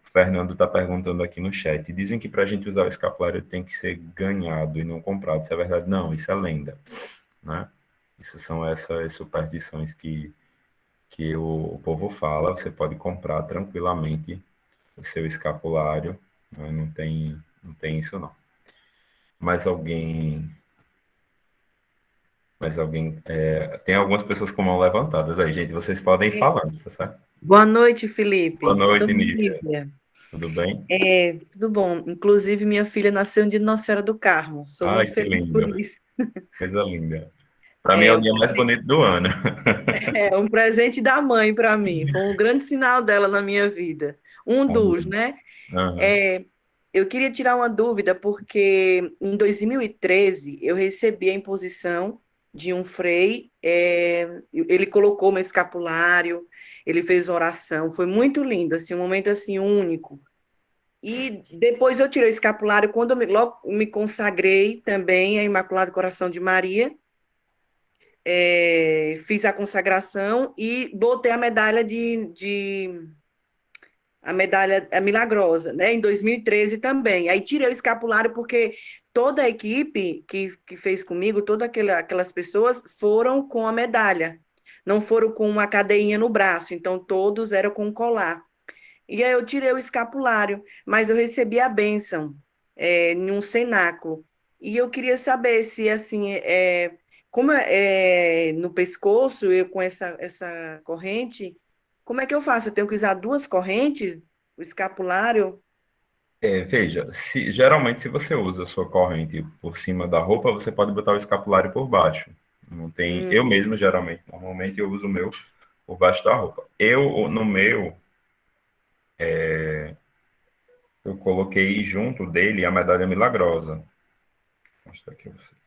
Fernando está perguntando aqui no chat. Dizem que para a gente usar o escapulário tem que ser ganhado e não comprado. Isso é verdade? Não, isso é lenda, né? Isso são essas superstições que o povo fala. Você pode comprar tranquilamente o seu escapulário, né? Não tem isso não. Mais alguém? Tem algumas pessoas com mão levantadas aí, gente. Vocês podem ir falando, tá certo?
Boa noite,
Boa
Felipe. Sou
noite, Nívia.
Nívia.
Tudo bem?
Tudo bom. Inclusive, minha filha nasceu de Nossa Senhora do Carmo. Sou
Ai,
muito
que
feliz por
lindo.
isso.
Coisa linda. Para mim é o
Um
dia mais
presente,
bonito do ano.
um presente da mãe para mim. Foi um grande sinal dela na minha vida. Um dos, né?
Aham.
É, eu queria tirar uma dúvida, porque em 2013 eu recebi a imposição de um frei. Ele colocou meu escapulário, ele fez oração. Foi muito lindo, assim, um momento assim único. E depois eu tirei o escapulário quando logo me consagrei também a Imaculado Coração de Maria. Fiz a consagração e botei a medalha a medalha milagrosa, né? Em 2013 também. Aí tirei o escapulário porque toda a equipe que fez comigo, todas aquelas pessoas foram com a medalha, não foram com uma cadeinha no braço, então todos eram com colar. E aí eu tirei o escapulário, mas eu recebi a bênção em um cenáculo. E eu queria saber se, assim, como no pescoço, eu com essa corrente, como é que eu faço? Eu tenho que usar duas correntes, o escapulário?
Veja, geralmente se você usa a sua corrente por cima da roupa, você pode botar o escapulário por baixo. Não tem, eu
Hum,
mesmo, geralmente, normalmente eu uso o meu por baixo da roupa. No meu, eu coloquei junto dele a medalha milagrosa. Vou mostrar aqui a vocês.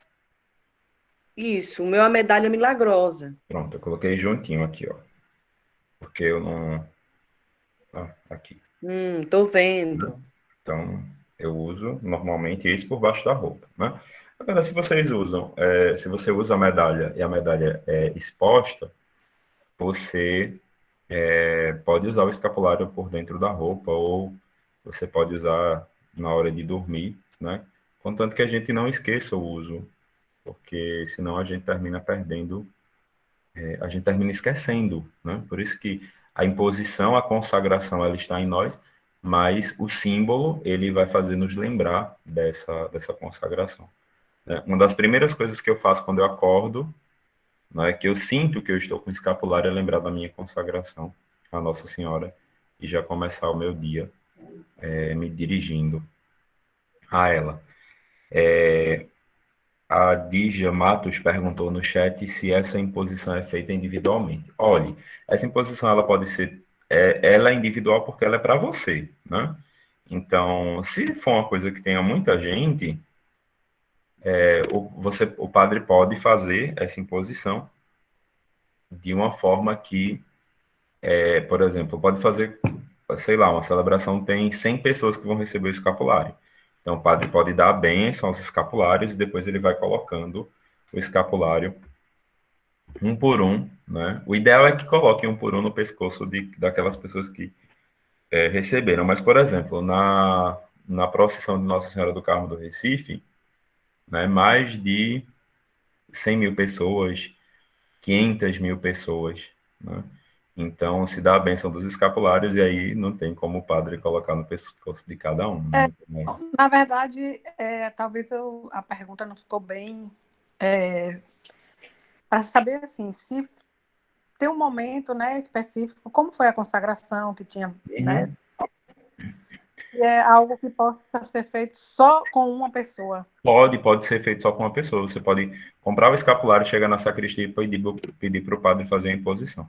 isso, o meu é a medalha milagrosa.
Pronto, eu coloquei juntinho aqui, ó. Porque eu não. Aqui.
Tô vendo.
Então, eu uso normalmente esse por baixo da roupa, né? Agora, se vocês usam, se você usa a medalha e a medalha é exposta, você pode usar o escapulário por dentro da roupa ou você pode usar na hora de dormir, né? Contanto que a gente não esqueça o uso, porque senão a gente termina perdendo, a gente termina esquecendo, né? Por isso que a imposição, a consagração, ela está em nós, mas o símbolo, ele vai fazer nos lembrar dessa consagração, né? Uma das primeiras coisas que eu faço quando eu acordo, né, que eu sinto que eu estou com escapulário, é lembrar da minha consagração à Nossa Senhora e já começar o meu dia me dirigindo a ela. A Dígia Matos perguntou no chat se essa imposição é feita individualmente. Olhe, essa imposição ela pode ser, ela é individual porque ela é para você, né? Então, se for uma coisa que tenha muita gente, o padre pode fazer essa imposição de uma forma que, por exemplo, pode fazer, sei lá, uma celebração tem 100 pessoas que vão receber o escapulário. Então, o padre pode dar a bênção aos escapulários e depois ele vai colocando o escapulário um por um, né? O ideal é que coloque um por um no pescoço daquelas pessoas que receberam. Mas, por exemplo, na procissão de Nossa Senhora do Carmo do Recife, né, mais de 100 mil pessoas, 500 mil pessoas, né? Então, se dá a bênção dos escapulários e aí não tem como o padre colocar no pescoço de cada um, né?
Na verdade, talvez a pergunta não ficou bem para saber assim, se tem um momento, né, específico, como foi a consagração que tinha, né? Se é algo que possa ser feito só com uma pessoa.
Pode ser feito só com uma pessoa. Você pode comprar o escapulário, chegar na sacristia e pedir para o padre fazer a imposição.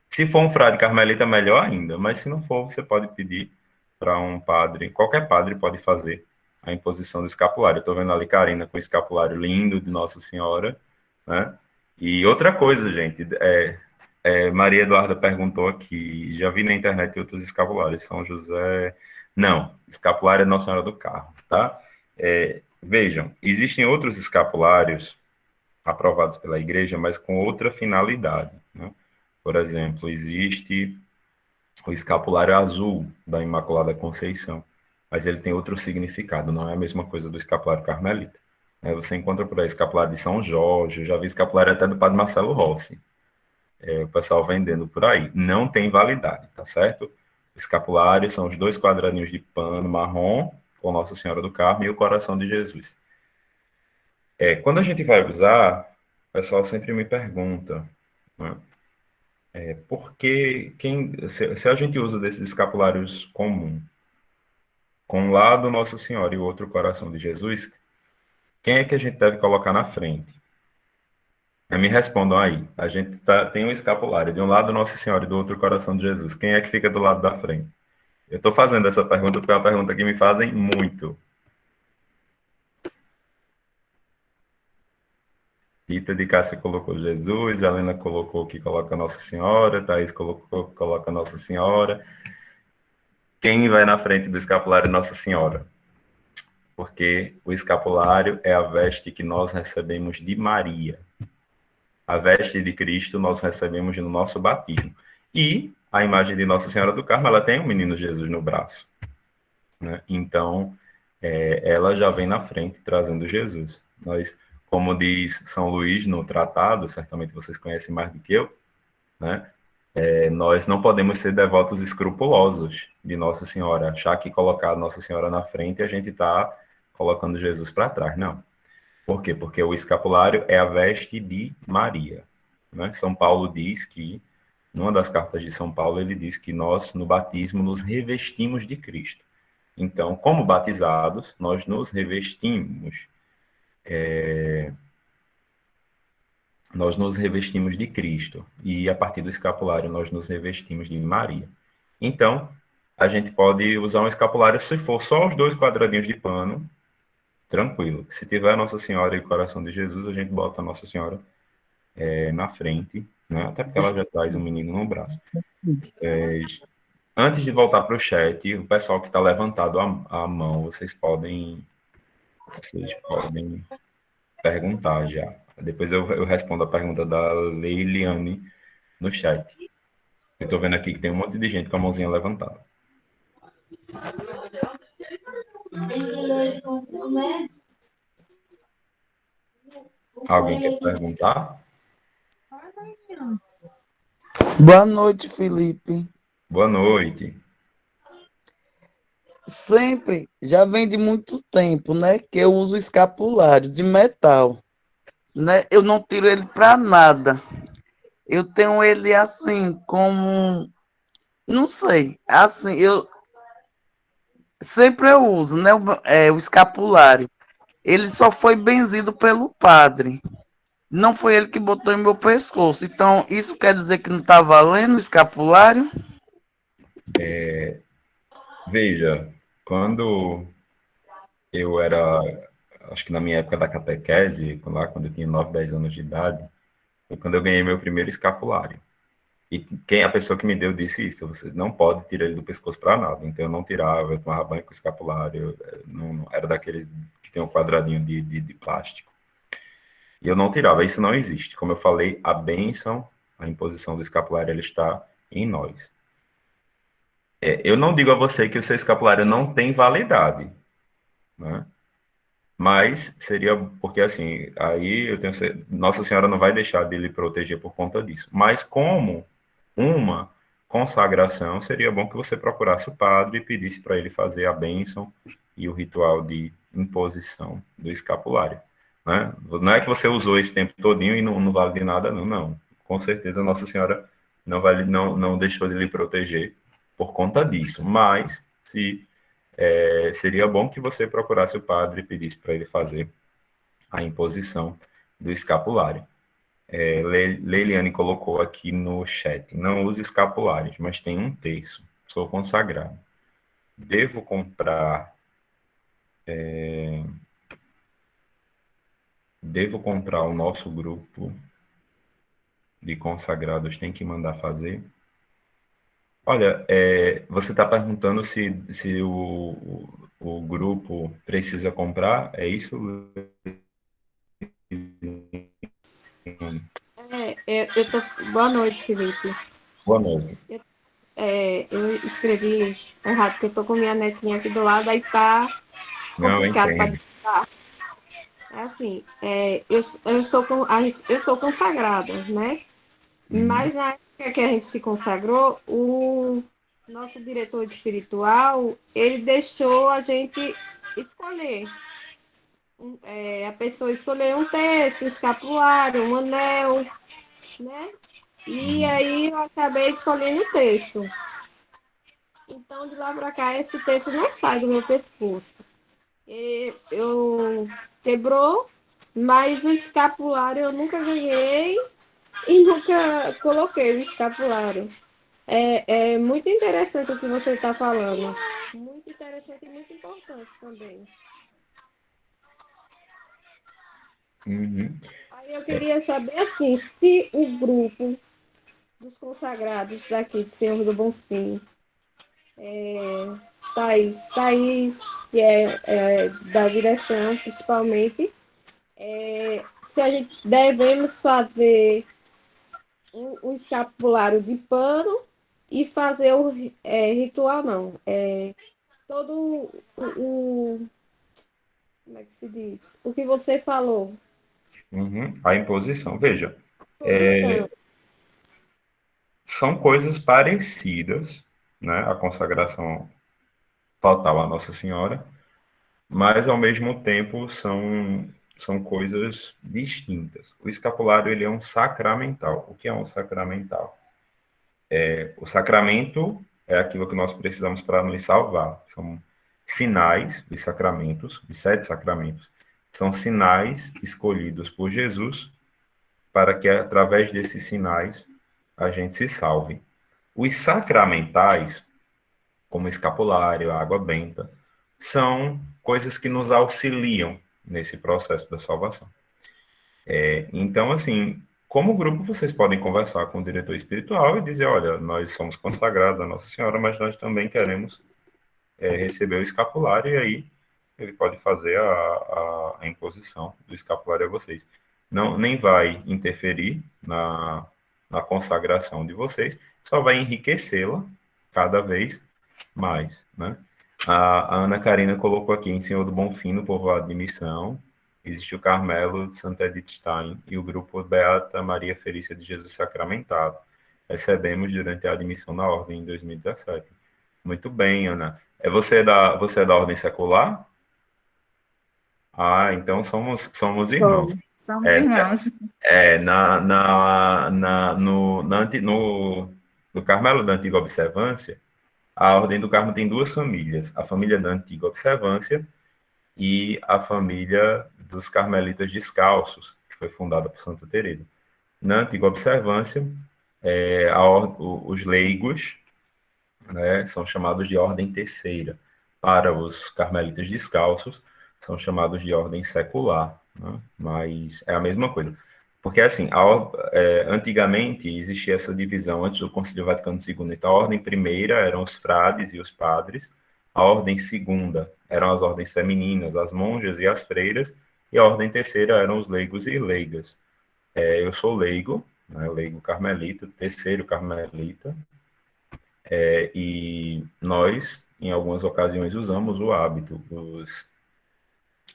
Se for um frade carmelita, melhor ainda. Mas se não for, você pode pedir para um padre. Qualquer padre pode fazer a imposição do escapulário. Eu estou vendo ali Karina com o escapulário lindo de Nossa Senhora, né? E outra coisa, gente, Maria Eduarda perguntou aqui, já vi na internet outros escapulários, São José... Não, escapulário é Nossa Senhora do Carmo, tá? Vejam, existem outros escapulários aprovados pela igreja, mas com outra finalidade, né? Por exemplo, existe o escapulário azul da Imaculada Conceição, mas ele tem outro significado, não é a mesma coisa do escapulário carmelita. Você encontra por aí escapulário de São Jorge, eu já vi escapulário até do Padre Marcelo Rossi, o pessoal vendendo por aí. Não tem validade, tá certo? O escapulário são os 2 quadradinhos de pano marrom com Nossa Senhora do Carmo e o coração de Jesus. Quando a gente vai usar, o pessoal sempre me pergunta, né, por que, se a gente usa desses escapulários comum, com um lado Nossa Senhora e o outro coração de Jesus, quem é que a gente deve colocar na frente? Me respondam aí. A gente tem um escapulário, de um lado Nossa Senhora e do outro coração de Jesus. Quem é que fica do lado da frente? Eu estou fazendo essa pergunta porque é uma pergunta que me fazem muito. Rita de Cássia colocou Jesus, Helena colocou que coloca Nossa Senhora, Thaís colocou coloca Nossa Senhora. Quem vai na frente do escapulário é Nossa Senhora, porque o escapulário é a veste que nós recebemos de Maria. A veste de Cristo nós recebemos no nosso batismo. E a imagem de Nossa Senhora do Carmo, ela tem o menino Jesus no braço, né? Então, ela já vem na frente trazendo Jesus. Nós, como diz São Luís no tratado, certamente vocês conhecem mais do que eu, né? Nós não podemos ser devotos escrupulosos de Nossa Senhora, achar que colocar Nossa Senhora na frente a gente está colocando Jesus para trás. Não. Por quê? Porque o escapulário é a veste de Maria, né? São Paulo diz que, numa das cartas de São Paulo, ele diz que nós, no batismo, nos revestimos de Cristo. Então, como batizados, nós nos revestimos, de Cristo. E a partir do escapulário, nós nos revestimos de Maria. Então, a gente pode usar um escapulário se for só os 2 quadradinhos de pano, tranquilo. Se tiver Nossa Senhora e o coração de Jesus, a gente bota a Nossa Senhora na frente, né? Até porque ela já traz o menino no braço. Antes de voltar para o chat, o pessoal que está levantado a mão, vocês podem perguntar já. Depois eu respondo a pergunta da Leiliane no chat. Eu estou vendo aqui que tem um monte de gente com a mãozinha levantada. Alguém quer perguntar?
Boa noite, Felipe.
Boa noite.
Sempre, já vem de muito tempo, né, que eu uso escapulário de metal, né? Eu não tiro ele para nada. Eu tenho ele assim, como, não sei, assim, eu sempre eu uso, né, o escapulário. Ele só foi benzido pelo padre. Não foi ele que botou em meu pescoço. Então, isso quer dizer que não está valendo o escapulário?
Veja, quando eu era, acho que na minha época da catequese, lá quando eu tinha 9, 10 anos de idade, foi quando eu ganhei meu primeiro escapulário. E a pessoa que me deu disse isso, você não pode tirar ele do pescoço para nada. Então eu não tirava, eu tomava banho com o escapulário, não, era daqueles que tem um quadradinho de plástico. E eu não tirava, isso não existe. Como eu falei, a bênção, a imposição do escapulário, ela está em nós. Eu não digo a você que o seu escapulário não tem validade, né? Mas seria, porque assim, aí eu tenho, Nossa Senhora não vai deixar de lhe proteger por conta disso. Mas como uma consagração, seria bom que você procurasse o padre e pedisse para ele fazer a bênção e o ritual de imposição do escapulário, né? Não é que você usou esse tempo todinho e não vale de nada, não, não. Com certeza Nossa Senhora não deixou de lhe proteger por conta disso, mas seria bom que você procurasse o padre e pedisse para ele fazer a imposição do escapulário. Leiliane colocou aqui no chat, não use escapulários, mas tem um terço, sou consagrado. Devo comprar o nosso grupo de consagrados, tem que mandar fazer? Olha, você está perguntando se o grupo precisa comprar, é isso?
Boa noite, Felipe.
Boa noite.
Eu escrevi errado, porque eu estou com minha netinha aqui do lado, aí está
Não,
complicado para
entendo.
digitar. É assim, eu sou consagrada, né? Mas na época que a gente se consagrou, o nosso diretor espiritual, ele deixou a gente escolher. A pessoa escolher um terço, um escapulário, um anel, né? E aí eu acabei escolhendo o terço. Então, de lá para cá, esse terço não sai do meu pescoço. Eu quebrou, mas o escapulário eu nunca ganhei e nunca coloquei o escapulário. É muito interessante o que você está falando. Muito interessante e muito importante também.
Uhum.
Aí eu queria saber, assim, se o grupo dos consagrados daqui de Senhor do Bonfim Thaís, que é da direção, principalmente, se a gente devemos fazer um escapulário de pano e fazer o ritual, não. Todo como é que se diz? O que você falou,
Uhum. A imposição. Veja,
posição.
são coisas parecidas, né? A consagração total à Nossa Senhora, mas ao mesmo tempo são coisas distintas. O escapulário ele é um sacramental. O que é um sacramental? O sacramento é aquilo que nós precisamos para nos salvar. São sinais, os sacramentos, os 7 sacramentos, são sinais escolhidos por Jesus para que através desses sinais a gente se salve. Os sacramentais, como o escapulário, a água benta, são coisas que nos auxiliam nesse processo da salvação. Então, assim, como grupo, vocês podem conversar com o diretor espiritual e dizer, olha, nós somos consagrados a Nossa Senhora, mas nós também queremos receber o escapulário, e aí ele pode fazer a imposição do escapulário a vocês. Não, nem vai interferir na consagração de vocês, só vai enriquecê-la cada vez mais, né? A Ana Karina colocou aqui em Senhor do Bonfim, no povoado de Missão, existe o Carmelo de Santa Edith Stein e o grupo Beata Maria Felícia de Jesus Sacramentado. Recebemos durante a admissão na ordem em 2017. Muito bem, Ana. Você é da ordem secular? Ah, então somos irmãos.
Somos
É,
irmãos.
no Carmelo da Antiga Observância, a Ordem do Carmo tem 2 famílias, a família da Antiga Observância e a família dos Carmelitas Descalços, que foi fundada por Santa Teresa. Na Antiga Observância, os leigos, né, são chamados de Ordem Terceira. Para os Carmelitas Descalços, são chamados de Ordem Secular, né? Mas é a mesma coisa. Porque, assim, antigamente existia essa divisão, antes do Concílio Vaticano II. Então, a ordem primeira eram os frades e os padres, a ordem segunda eram as ordens femininas, as monjas e as freiras, e a ordem terceira eram os leigos e leigas. Eu sou leigo, né, leigo carmelita, terceiro carmelita, e nós, em algumas ocasiões, usamos o hábito,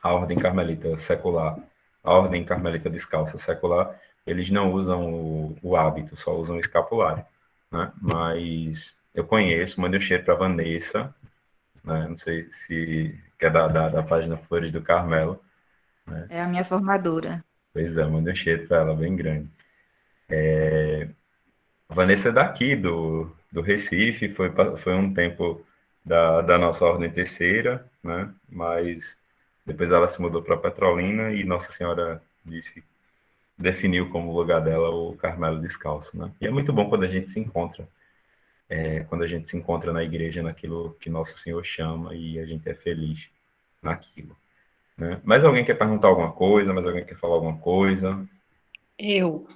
a ordem carmelita secular, a ordem carmelita descalça secular, eles não usam o hábito, só usam o escapulário, né? Mas eu conheço, mandei um cheiro para a Vanessa, né? Não sei se é da página Flores do Carmelo, né?
É a minha formadora.
Pois é, mandei um cheiro para ela, bem grande. A Vanessa é daqui, do Recife, foi um tempo da nossa ordem terceira, né? Mas depois ela se mudou para Petrolina e Nossa Senhora definiu como lugar dela o Carmelo Descalço, né? E é muito bom quando a gente se encontra, na igreja, naquilo que Nosso Senhor chama, e a gente é feliz naquilo, né? Mais alguém quer perguntar alguma coisa? Mais alguém quer falar alguma coisa?
Eu.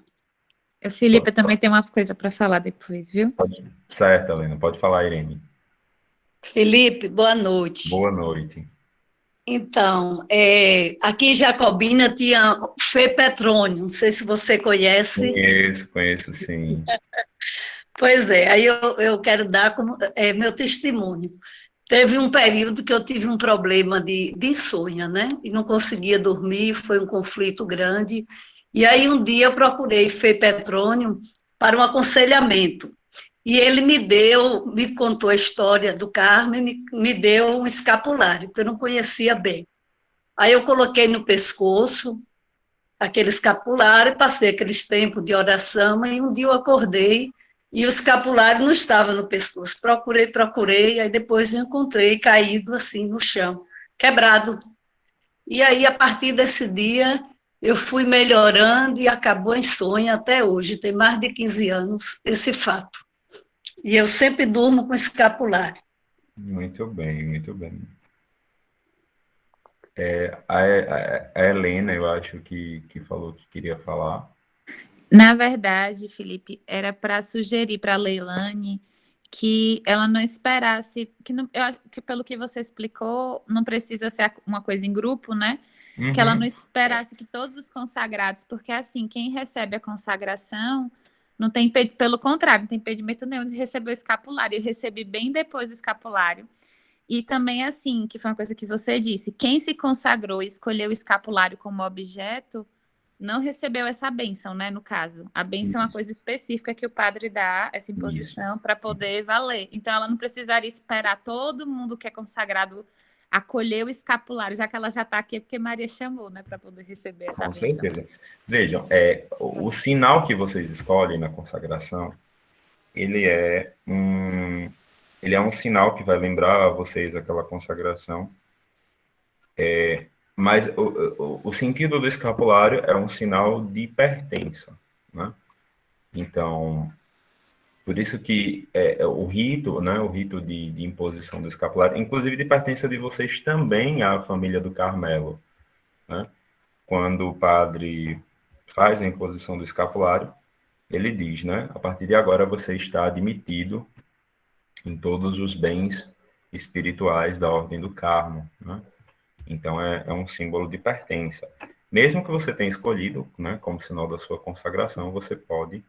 Felipe, eu também tenho uma coisa para falar depois, viu?
Certo, Helena, pode falar, Irene.
Felipe, boa noite.
Boa noite.
Então, aqui em Jacobina tinha Fê Petrônio, não sei se você conhece.
Conheço sim.
Pois é, aí eu quero dar como meu testemunho. Teve um período que eu tive um problema de insônia, né? E não conseguia dormir, foi um conflito grande. E aí um dia eu procurei Fê Petrônio para um aconselhamento. E ele me contou a história do Carme, me deu um escapulário, que eu não conhecia bem. Aí eu coloquei no pescoço aquele escapulário, passei aqueles tempos de oração, e um dia eu acordei e o escapulário não estava no pescoço. Procurei, aí depois eu encontrei caído assim no chão, quebrado. E aí, a partir desse dia, eu fui melhorando e acabou em sonho até hoje. Tem mais de 15 anos esse fato. E eu sempre durmo com escapulário.
Muito bem, muito bem. A Helena, eu acho que falou que queria falar.
Na verdade, Felipe, era para sugerir para a Leilane que ela não esperasse, que não, eu acho que pelo que você explicou, não precisa ser uma coisa em grupo, né? Que ela não esperasse que todos os consagrados, porque assim, quem recebe a consagração não tem, pelo contrário, não tem impedimento nenhum de receber o escapulário. Eu recebi bem depois do escapulário. E também assim, que foi uma coisa que você disse, quem se consagrou e escolheu o escapulário como objeto, não recebeu essa bênção, né, no caso. A bênção é uma coisa específica que o padre dá, essa imposição, para poder valer. Então, ela não precisaria esperar todo mundo que é consagrado acolher o escapulário, já que ela já está aqui, porque Maria chamou, né, para poder receber essa
Com
bênção.
certeza. Vejam, o sinal que vocês escolhem na consagração, ele é um sinal que vai lembrar a vocês aquela consagração. Mas o sentido do escapulário é um sinal de pertença, né? Então, por isso que o rito, né, o rito de imposição do escapulário, inclusive de pertença de vocês também à família do Carmelo, né? Quando o padre faz a imposição do escapulário, ele diz, né, a partir de agora você está admitido em todos os bens espirituais da Ordem do Carmo, né? Então, é um símbolo de pertença. Mesmo que você tenha escolhido, né, como sinal da sua consagração, você pode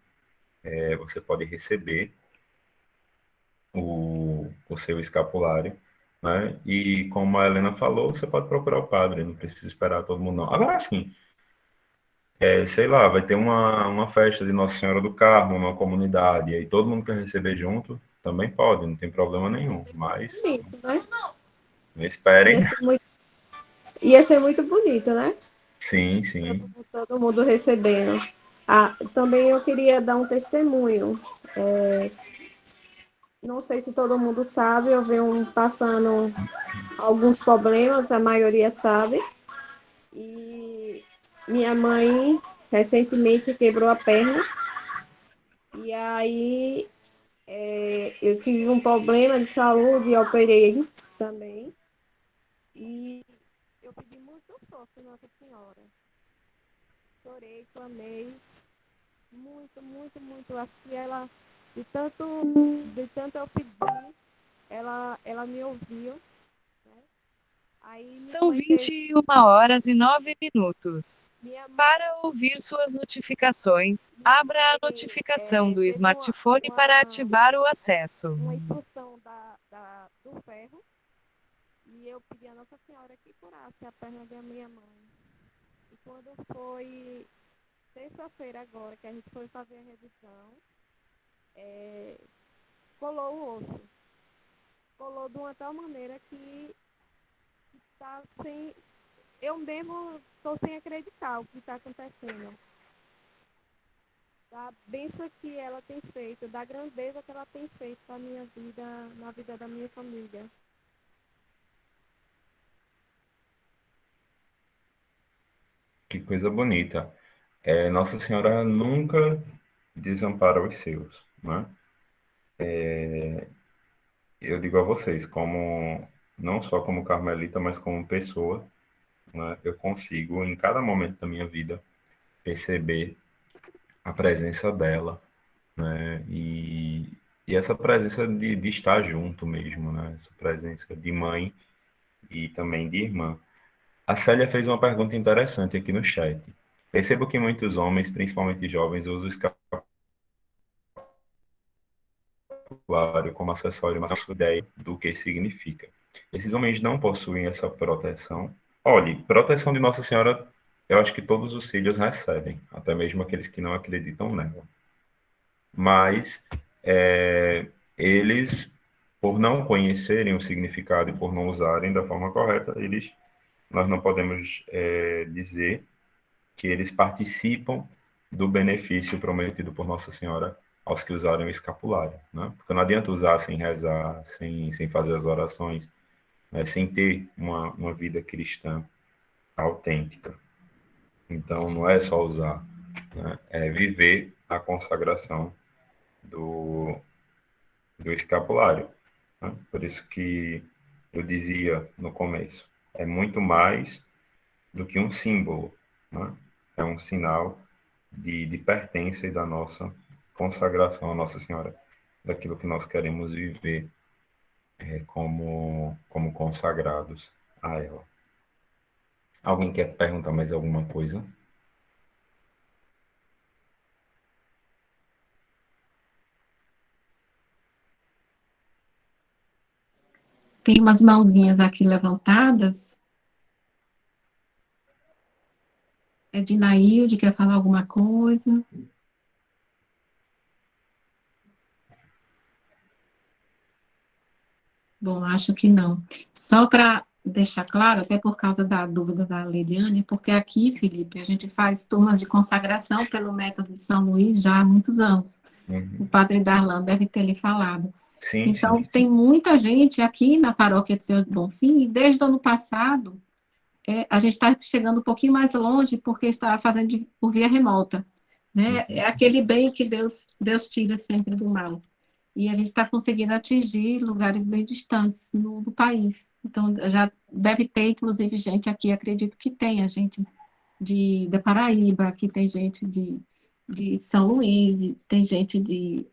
receber o seu escapulário, né? E como a Helena falou, você pode procurar o padre, não precisa esperar todo mundo, não. Agora, sim, sei lá, vai ter uma festa de Nossa Senhora do Carmo, uma comunidade, e aí todo mundo quer receber junto, também pode, não tem problema nenhum, mas
Bonito, né?
não esperem.
Ia ser muito bonito, né?
Sim, sim.
Todo mundo recebendo. Também eu queria dar um testemunho. Não sei se todo mundo sabe, eu venho passando alguns problemas, a maioria sabe. E minha mãe recentemente quebrou a perna. E aí eu tive um problema de saúde e operei também. E eu pedi muito força a Nossa Senhora. Chorei, clamei. Muito, muito, muito. Acho que ela, de tanto eu pedir, ela me ouviu. Né? Aí
São 21h09. Para ouvir suas notificações, abra a notificação do smartphone para ativar o acesso.
Uma instrução do ferro. E eu pedi a Nossa Senhora que curasse a perna da minha mãe. E quando foi terça-feira agora, que a gente foi fazer a revisão, colou o osso. Colou de uma tal maneira que está sem... Eu mesmo estou sem acreditar o que está acontecendo. Da bênção que ela tem feito, da grandeza que ela tem feito na minha vida, na vida da minha família.
Que coisa bonita. Nossa Senhora nunca desampara os seus, né? Eu digo a vocês, como não só como carmelita, mas como pessoa, né? Eu consigo, em cada momento da minha vida, perceber a presença dela, né? E essa presença de estar junto mesmo, né? Essa presença de mãe e também de irmã. A Célia fez uma pergunta interessante aqui no chat. Percebo que muitos homens, principalmente jovens, usam o escapulário como acessório, mas não faço ideia do que significa. Esses homens não possuem essa proteção. Olhe, proteção de Nossa Senhora, eu acho que todos os filhos recebem, até mesmo aqueles que não acreditam nela. Mas eles, por não conhecerem o significado e por não usarem da forma correta, nós não podemos dizer que eles participam do benefício prometido por Nossa Senhora aos que usarem o escapulário, né? Porque não adianta usar sem rezar, sem fazer as orações, né? Sem ter uma vida cristã autêntica. Então, não é só usar, né? É viver a consagração do escapulário, né? Por isso que eu dizia no começo, é muito mais do que um símbolo, né? É um sinal de pertença e da nossa consagração à Nossa Senhora. daquilo que nós queremos viver como consagrados a ela. Alguém quer perguntar mais alguma coisa?
Tem umas mãozinhas aqui levantadas. É de Nailde, quer falar alguma coisa? Bom, acho que não. Só para deixar claro, até por causa da dúvida da Liliane, porque aqui, Felipe, a gente faz turmas de consagração pelo método de São Luís já há muitos anos. O padre Darlan deve ter lhe falado.
Sim,
então,
sim.
Tem muita gente aqui na paróquia de Senhor do Bonfim, e desde o ano passado, a gente está chegando um pouquinho mais longe, porque está fazendo por via remota. Né? É aquele bem que Deus tira sempre do mal. E a gente está conseguindo atingir lugares bem distantes do país. Então, já deve ter, inclusive, gente aqui, acredito que tenha gente da Paraíba, aqui tem gente de São Luís, tem gente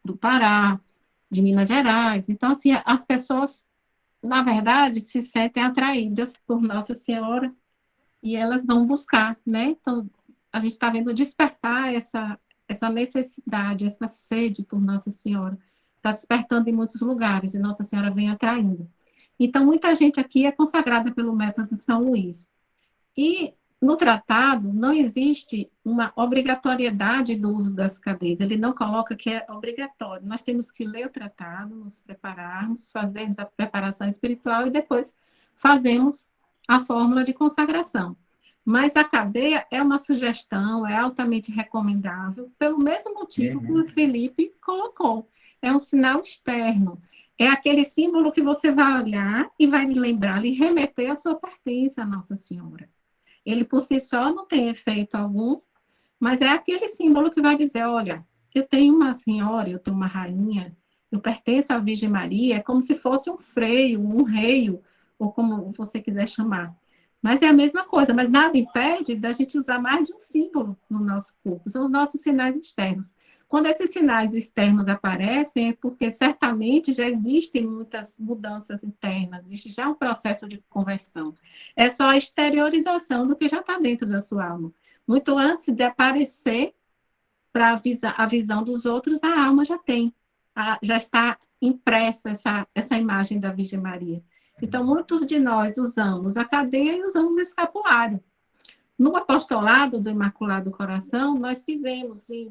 do Pará, de Minas Gerais. Então, assim, as pessoas, na verdade, se sentem atraídas por Nossa Senhora e elas vão buscar, né? Então, a gente está vendo despertar essa necessidade, essa sede por Nossa Senhora. Está despertando em muitos lugares e Nossa Senhora vem atraindo. Então, muita gente aqui é consagrada pelo método de São Luís. E no tratado não existe uma obrigatoriedade do uso das cadeias. Ele não coloca que é obrigatório. Nós temos que ler o tratado, nos prepararmos, fazermos a preparação espiritual e depois fazemos a fórmula de consagração. Mas a cadeia é uma sugestão, é altamente recomendável, pelo mesmo motivo que o Felipe colocou. É um sinal externo. É aquele símbolo que você vai olhar e vai lhe lembrar, lhe remeter a sua pertença a Nossa Senhora. Ele, por si só, não tem efeito algum, mas é aquele símbolo que vai dizer, olha, eu tenho uma senhora, eu tenho uma rainha, eu pertenço à Virgem Maria, é como se fosse um freio, um reio, ou como você quiser chamar. Mas é a mesma coisa, mas nada impede da gente usar mais de um símbolo no nosso corpo, são os nossos sinais externos. Quando esses sinais externos aparecem, é porque certamente já existem muitas mudanças internas, existe já um processo de conversão. É só a exteriorização do que já está dentro da sua alma. Muito antes de aparecer para a visão dos outros, a alma já tem, já está impressa essa imagem da Virgem Maria. Então, muitos de nós usamos a cadeia e usamos o escapulário. No apostolado do Imaculado Coração, nós fizemos em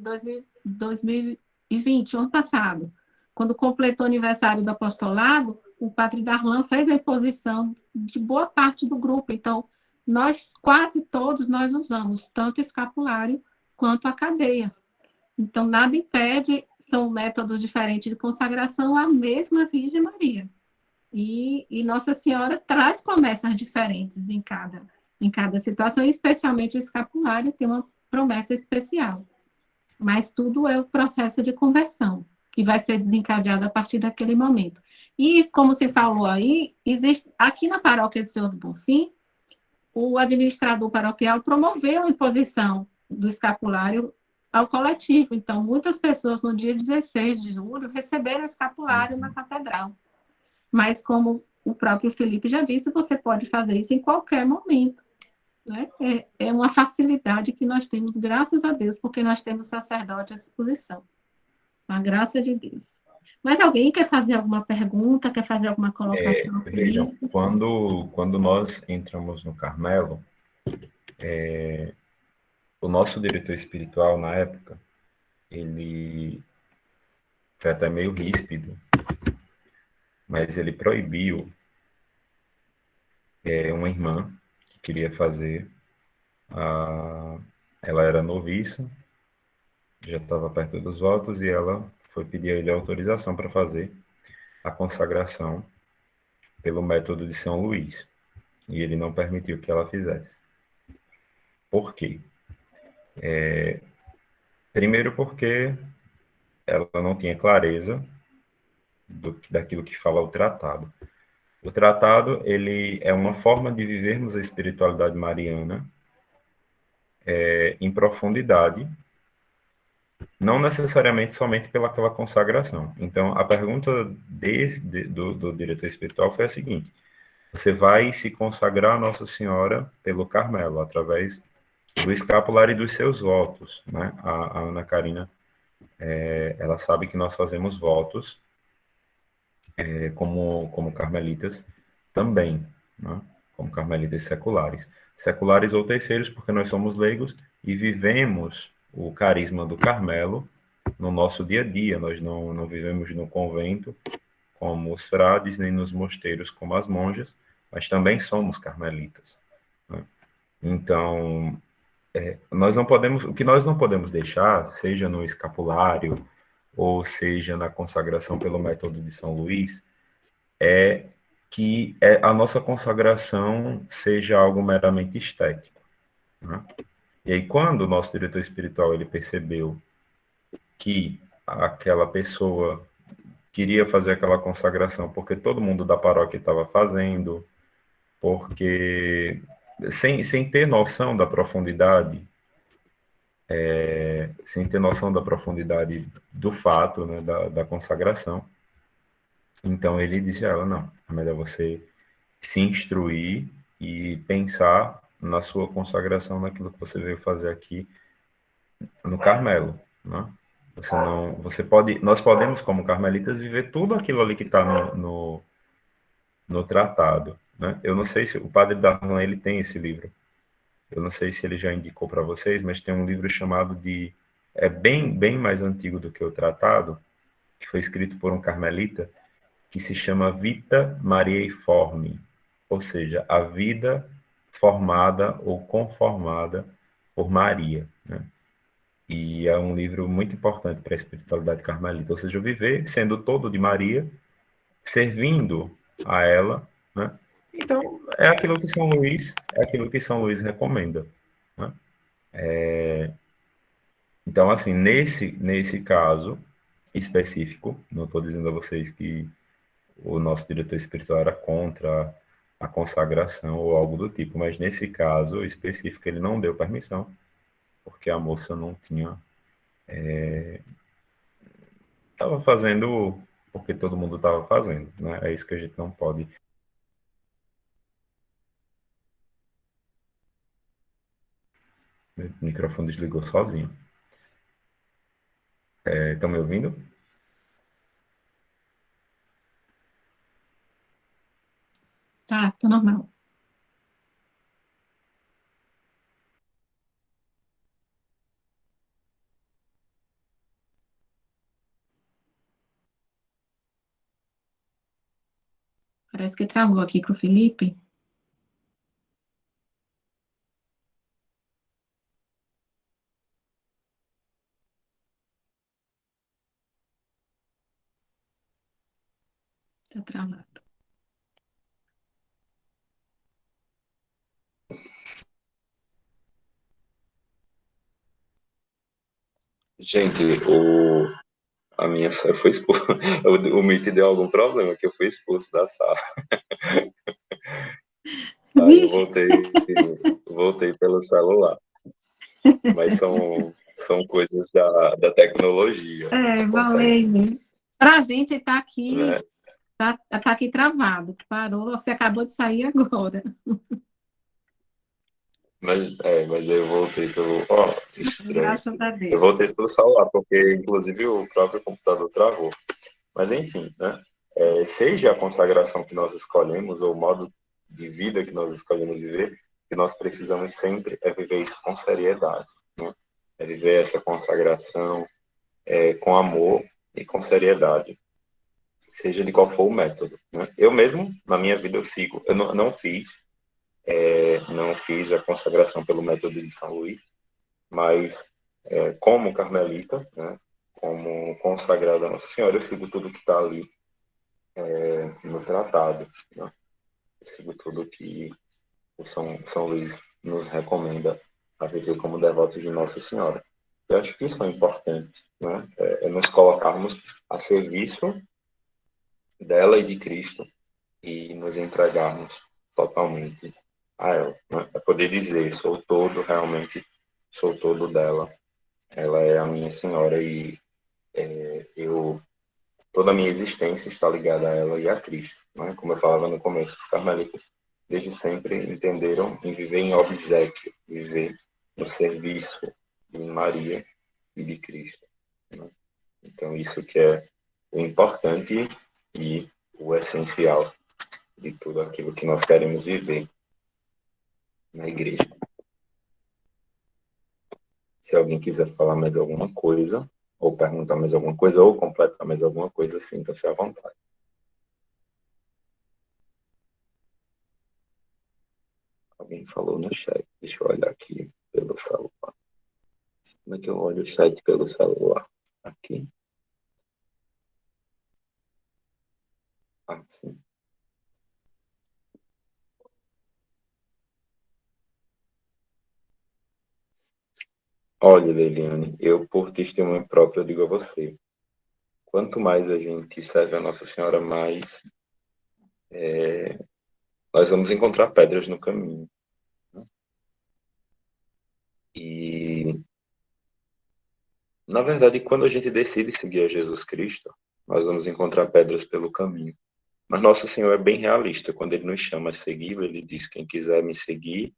2020, ano passado, quando completou o aniversário do apostolado, o padre Darlan fez a imposição de boa parte do grupo. Então, quase todos, nós usamos tanto o escapulário quanto a cadeia. Então, nada impede, são métodos diferentes de consagração à mesma Virgem Maria. E Nossa Senhora traz promessas diferentes em cada situação, e especialmente o escapulário tem uma promessa especial. Mas tudo é o processo de conversão, que vai ser desencadeado a partir daquele momento. E, como se falou aí, existe aqui na paróquia de Senhor do Bonfim, o administrador paroquial promoveu a imposição do escapulário ao coletivo. Então, muitas pessoas, no dia 16 de julho, receberam o escapulário na catedral. Mas, como o próprio Felipe já disse, você pode fazer isso em qualquer momento. Né? É uma facilidade que nós temos, graças a Deus, porque nós temos sacerdote à disposição. A graça de Deus. Mas alguém quer fazer alguma pergunta, quer fazer alguma colocação?
Vejam, quando nós entramos no Carmelo, o nosso diretor espiritual, na época, ele foi até meio ríspido, mas ele proibiu uma irmã que queria fazer, ela era noviça, já estava perto dos votos, e ela foi pedir a ele autorização para fazer a consagração pelo método de São Luís, e ele não permitiu que ela fizesse. Por quê? Primeiro porque ela não tinha clareza daquilo que fala o tratado. O tratado, ele é uma forma de vivermos a espiritualidade mariana em profundidade, não necessariamente somente pelaquela consagração. Então, a pergunta do diretor espiritual foi a seguinte: você vai se consagrar a Nossa Senhora pelo Carmelo, através do escapulário e dos seus votos, né? A Ana Karina, ela sabe que nós fazemos votos como carmelitas também, né? Como carmelitas seculares. Seculares ou terceiros, porque nós somos leigos e vivemos o carisma do Carmelo no nosso dia a dia. Nós não vivemos no convento como os frades, nem nos mosteiros como as monjas, mas também somos carmelitas, né? Então, nós não podemos, o que nós não podemos deixar, seja no escapulário ou seja na consagração pelo método de São Luís, é que a nossa consagração seja algo meramente estético, né? E aí, quando o nosso diretor espiritual ele percebeu que aquela pessoa queria fazer aquela consagração porque todo mundo da paróquia estava fazendo, porque sem ter noção da profundidade, sem ter noção da profundidade do fato, né, da consagração, então ele disse a ela, não, é melhor você se instruir e pensar na sua consagração, naquilo que você veio fazer aqui no Carmelo, né? Você pode, nós podemos como carmelitas viver tudo aquilo ali que está no tratado, né? Eu não sei se o padre Darlan ele tem esse livro. Eu não sei se ele já indicou para vocês, mas tem um livro chamado de bem mais antigo do que o tratado, que foi escrito por um carmelita, que se chama Vita Mariae, ou seja, a vida formada ou conformada por Maria, né? E é um livro muito importante para a espiritualidade carmelita, ou seja, viver sendo todo de Maria, servindo a ela, né? Então, é aquilo que São Luís recomenda, né? Então, assim, nesse caso específico, não estou dizendo a vocês que o nosso diretor espiritual era contra a consagração ou algo do tipo, mas nesse caso específico ele não deu permissão, porque a moça não tinha, estava fazendo porque todo mundo estava fazendo, né? É isso que a gente não pode. Meu microfone desligou sozinho. Estão me ouvindo?
Tá normal. Parece que travou aqui para o Felipe. Está travado.
Gente, a minha foi expulsa. O Meet deu algum problema, que eu fui expulso da sala. Aí eu voltei pelo celular. Mas são coisas da tecnologia.
Valeu. Para a gente está aqui,
Né?
tá aqui travado. Parou, você acabou de sair agora.
Mas eu voltei pelo. Estranho.
Graças a Deus.
Eu voltei pelo celular, porque inclusive o próprio computador travou. Mas enfim, né? Seja a consagração que nós escolhemos, ou o modo de vida que nós escolhemos viver, que nós precisamos sempre viver isso com seriedade, né? Viver essa consagração com amor e com seriedade, seja de qual for o método, né? Eu mesmo, na minha vida, eu sigo. Eu não fiz a consagração pelo método de São Luís, mas como carmelita, né? Como consagrado a Nossa Senhora, eu sigo tudo que está ali no tratado, né? Eu sigo tudo que o São Luís nos recomenda a viver como devotos de Nossa Senhora. Eu acho que isso é importante, né? Nos colocarmos a serviço dela e de Cristo e nos entregarmos totalmente a ela, né? É poder dizer, realmente sou todo dela Ela é a minha senhora e toda a minha existência está ligada a ela e a Cristo, né? Como eu falava no começo, os carmelitas desde sempre entenderam em viver em obséquio, viver no serviço de Maria e de Cristo, né? Então isso que é o importante e o essencial de tudo aquilo que nós queremos viver na igreja. Se alguém quiser falar mais alguma coisa, ou perguntar mais alguma coisa, ou completar mais alguma coisa, sinta-se à vontade. Alguém falou no chat. Deixa eu olhar aqui pelo celular. Como é que eu olho o chat pelo celular? Aqui. Ah, sim. Olha, Leiliane, eu, por testemunho próprio, eu digo a você, quanto mais a gente serve a Nossa Senhora, mais nós vamos encontrar pedras no caminho. E, na verdade, quando a gente decide seguir a Jesus Cristo, nós vamos encontrar pedras pelo caminho. Mas Nosso Senhor é bem realista. Quando Ele nos chama a segui-lo, Ele diz, quem quiser me seguir,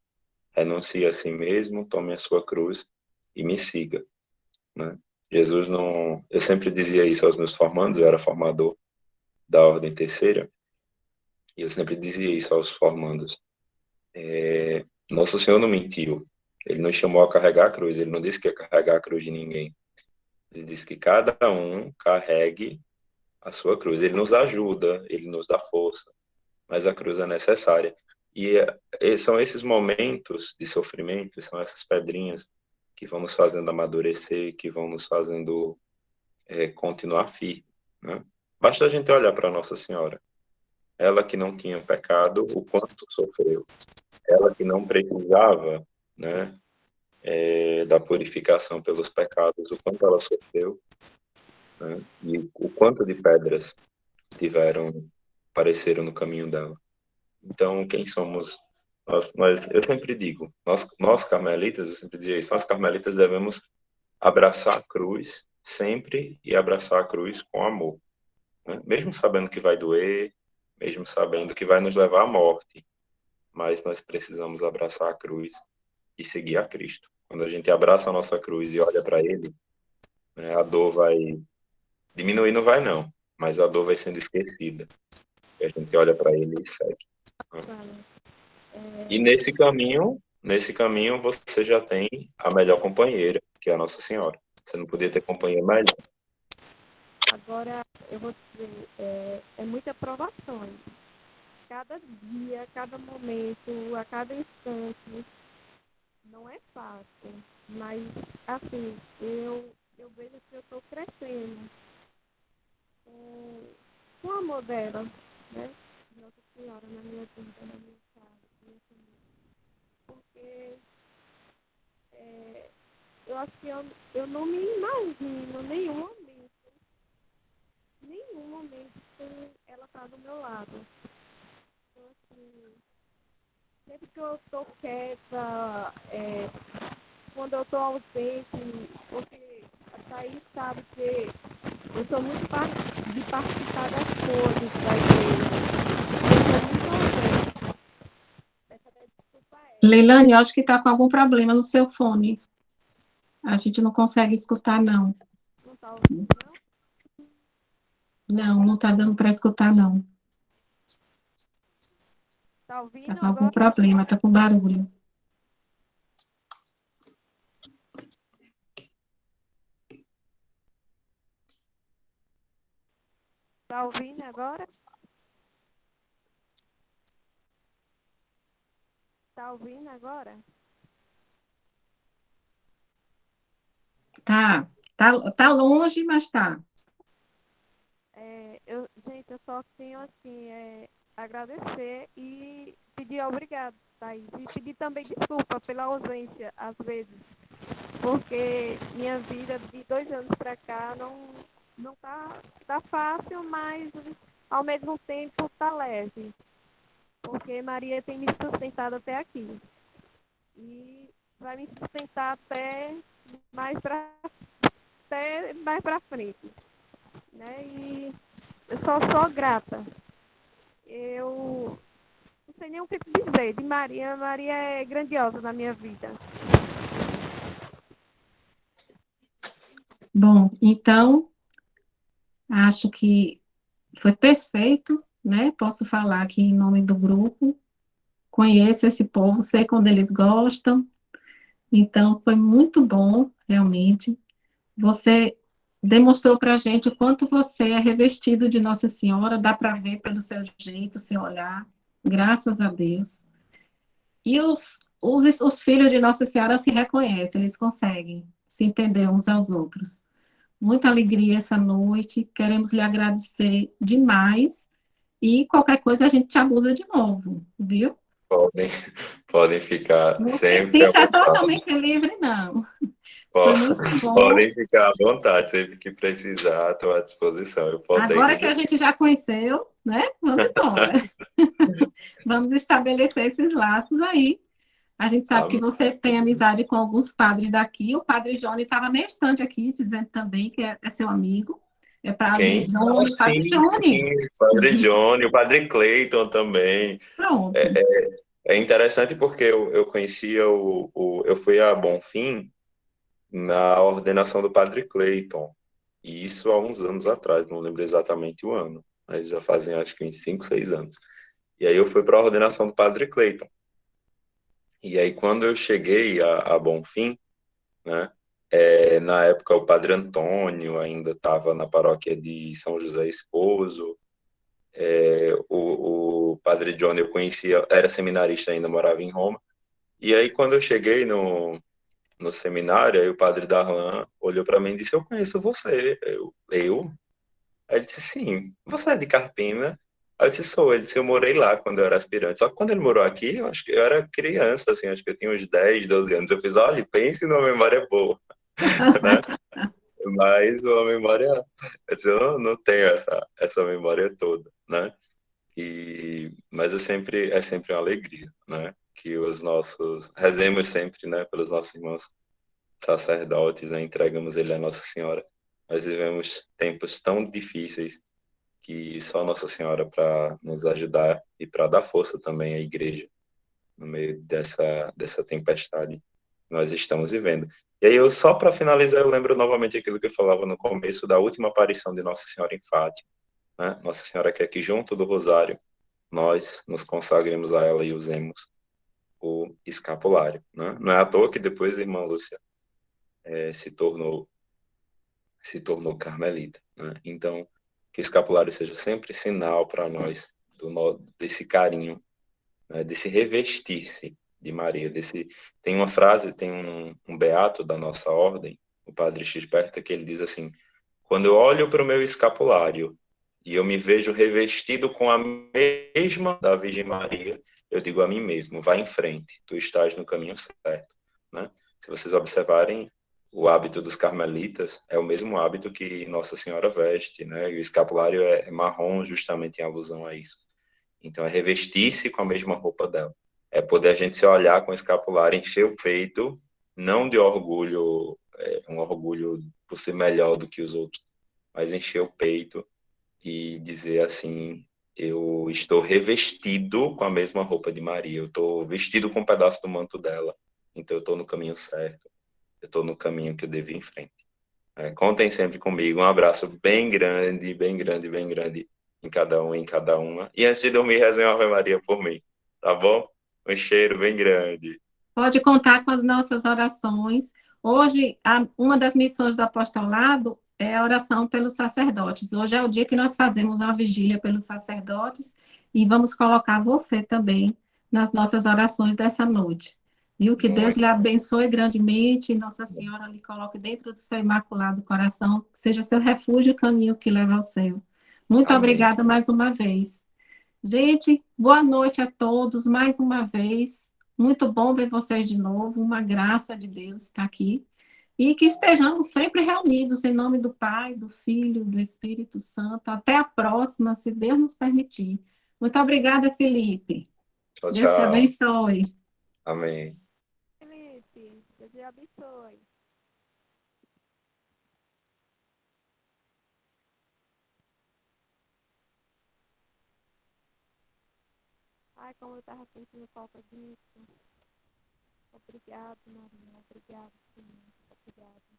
renuncie a si mesmo, tome a sua cruz e me siga, né? Jesus não... Eu sempre dizia isso aos meus formandos, eu era formador da Ordem Terceira, e eu sempre dizia isso aos formandos. Nosso Senhor não mentiu. Ele nos chamou a carregar a cruz, Ele não disse que ia carregar a cruz de ninguém. Ele disse que cada um carregue a sua cruz. Ele nos ajuda, Ele nos dá força, mas a cruz é necessária. E são esses momentos de sofrimento, são essas pedrinhas que vão nos fazendo amadurecer, que vão nos fazendo continuar firme, né? Basta a gente olhar para Nossa Senhora. Ela que não tinha pecado, o quanto sofreu. Ela que não precisava, né, da purificação pelos pecados, o quanto ela sofreu, né, e o quanto de pedras apareceram no caminho dela. Então, quem somos nós? Eu sempre digo, nós carmelitas, eu sempre dizia isso, nós carmelitas devemos abraçar a cruz sempre e abraçar a cruz com amor, né? Mesmo sabendo que vai doer, mesmo sabendo que vai nos levar à morte, mas nós precisamos abraçar a cruz e seguir a Cristo. Quando a gente abraça a nossa cruz e olha para Ele, né, a dor vai diminuir, não vai não, mas a dor vai sendo esquecida. E a gente olha para Ele e segue, né? E nesse caminho você já tem a melhor companheira, que é a Nossa Senhora. Você não podia ter companhia melhor.
Agora, eu vou dizer, é muita provação. Cada dia, cada momento, a cada instante, não é fácil. Mas, assim, eu vejo que eu estou crescendo com o amor dela, né? Nossa Senhora na minha vida, na minha casa, na minha família. Porque eu acho que eu não me imagino nenhum momento sem ela estar do meu lado. Então, assim, sempre que eu estou quieta, quando eu estou ausente, porque a Thaís sabe que eu sou muito de participar das coisas da igreja. Eu sou muito ausente. Peço até desculpa a ela.
Leilane, eu acho que está com algum problema no seu fone. A gente não consegue escutar, não.
Não está ouvindo, não?
Não, não está dando para escutar, não.
Está ouvindo
Está com algum
agora?
problema, está com barulho.
Está ouvindo agora? Está ouvindo agora?
Tá longe, mas tá.
Gente, eu só tenho assim, agradecer e pedir obrigado, Thaís. E pedir também desculpa pela ausência, às vezes. Porque minha vida de 2 anos para cá não tá fácil, mas ao mesmo tempo tá leve. Porque Maria tem me sustentado até aqui. E vai me sustentar até mais para frente, né? E eu só sou grata. Eu não sei nem o que dizer de Maria. Maria é grandiosa na minha vida.
Bom, então, acho que foi perfeito, né? Posso falar aqui em nome do grupo. Conheço esse povo, sei quando eles gostam. Então, foi muito bom, realmente. Você demonstrou para a gente o quanto você é revestido de Nossa Senhora, dá para ver pelo seu jeito, seu olhar, graças a Deus. E os filhos de Nossa Senhora se reconhecem, eles conseguem se entender uns aos outros. Muita alegria essa noite, queremos lhe agradecer demais. E qualquer coisa a gente te abusa de novo, viu?
Podem, podem ficar
Não se
sempre à
sinta
vontade.
totalmente livre, não.
Po-
Foi muito bom.
Podem ficar à vontade, sempre que precisar, estou à disposição. Eu
Agora
podendo.
que a gente já conheceu, né? Vamos embora. Vamos estabelecer esses laços aí. A gente sabe que
Amém.
você tem amizade com alguns padres daqui. O padre Johnny estava meio distante aqui, dizendo também que é seu amigo. É padre
Quem? Ah,
Johnny, padre
sim, sim,
Johnny.
o Padre Johnny, o Padre Cleiton também.
Pronto.
É interessante porque eu conhecia eu fui a Bonfim na ordenação do Padre Cleiton, e isso há uns anos atrás, não lembro exatamente o ano, mas já fazem acho que uns 5, 6 anos. E aí eu fui para a ordenação do Padre Cleiton. E aí quando eu cheguei a Bonfim, né, na época o Padre Antônio ainda estava na paróquia de São José Esposo. O Padre Johnny eu conhecia, era seminarista ainda, morava em Roma. E aí quando eu cheguei no seminário, aí o Padre Darlan olhou para mim e disse: eu conheço você. Eu? Aí ele disse: sim, você é de Carpina? Aí eu disse: sou. Ele disse: eu morei lá quando eu era aspirante. Só que quando ele morou aqui, eu acho que eu era criança, assim, acho que eu tinha uns 10, 12 anos. Eu fiz: olha, pense numa memória boa, né? Mas uma memória, eu disse, eu não tenho essa memória toda, né? Mas é sempre uma alegria, né? Que os nossos, rezemos sempre, né? Pelos nossos irmãos sacerdotes, né? Entregamos ele à Nossa Senhora. Nós vivemos tempos tão difíceis que só Nossa Senhora para nos ajudar e para dar força também à igreja no meio dessa tempestade que nós estamos vivendo. E aí, só para finalizar, eu lembro novamente aquilo que eu falava no começo da última aparição de Nossa Senhora em Fátima, né? Nossa Senhora quer que junto do rosário nós nos consagremos a ela e usemos o escapulário, né? Não é à toa que depois a irmã Lúcia se tornou carmelita, né? Então, que o escapulário seja sempre sinal para nós desse carinho, né? Desse revestir-se de Maria. Tem uma frase, tem um beato da nossa ordem, o padre Xisberta, que ele diz assim: quando eu olho para o meu escapulário e eu me vejo revestido com a mesma da Virgem Maria, eu digo a mim mesmo: vai em frente, tu estás no caminho certo, né? Se vocês observarem, o hábito dos carmelitas é o mesmo hábito que Nossa Senhora veste, né? E o escapulário é marrom, justamente em alusão a isso. Então, é revestir-se com a mesma roupa dela. É poder a gente se olhar com o escapulário, encher o peito, não de orgulho, um orgulho por ser melhor do que os outros, mas encher o peito e dizer assim: eu estou revestido com a mesma roupa de Maria, eu estou vestido com um pedaço do manto dela, então eu estou no caminho certo, eu estou no caminho que eu devo ir em frente. Contem sempre comigo, um abraço bem grande, bem grande, bem grande em cada um, em cada uma. E antes de dormir, rezem uma Ave Maria por mim, tá bom? Um cheiro bem grande.
Pode contar com as nossas orações. Hoje, uma das missões do apostolado é a oração pelos sacerdotes. Hoje é o dia que nós fazemos uma vigília pelos sacerdotes e vamos colocar você também nas nossas orações dessa noite. Viu? Que Deus lhe abençoe grandemente, Nossa Senhora lhe coloque dentro do seu imaculado coração, que seja seu refúgio e caminho que leva ao céu. Muito
Amém.
obrigada mais uma vez. Gente, boa noite a todos, mais uma vez. Muito bom ver vocês de novo. Uma graça de Deus estar aqui. E que estejamos sempre reunidos em nome do Pai, do Filho, do Espírito Santo. Até a próxima, se Deus nos permitir. Muito obrigada, Felipe.
Tchau,
Deus te
tchau.
abençoe.
Amém.
Felipe, Deus te abençoe. Ai, como eu estava sentindo falta disso. Obrigado, Maria. Obrigado, Senhor. Obrigado.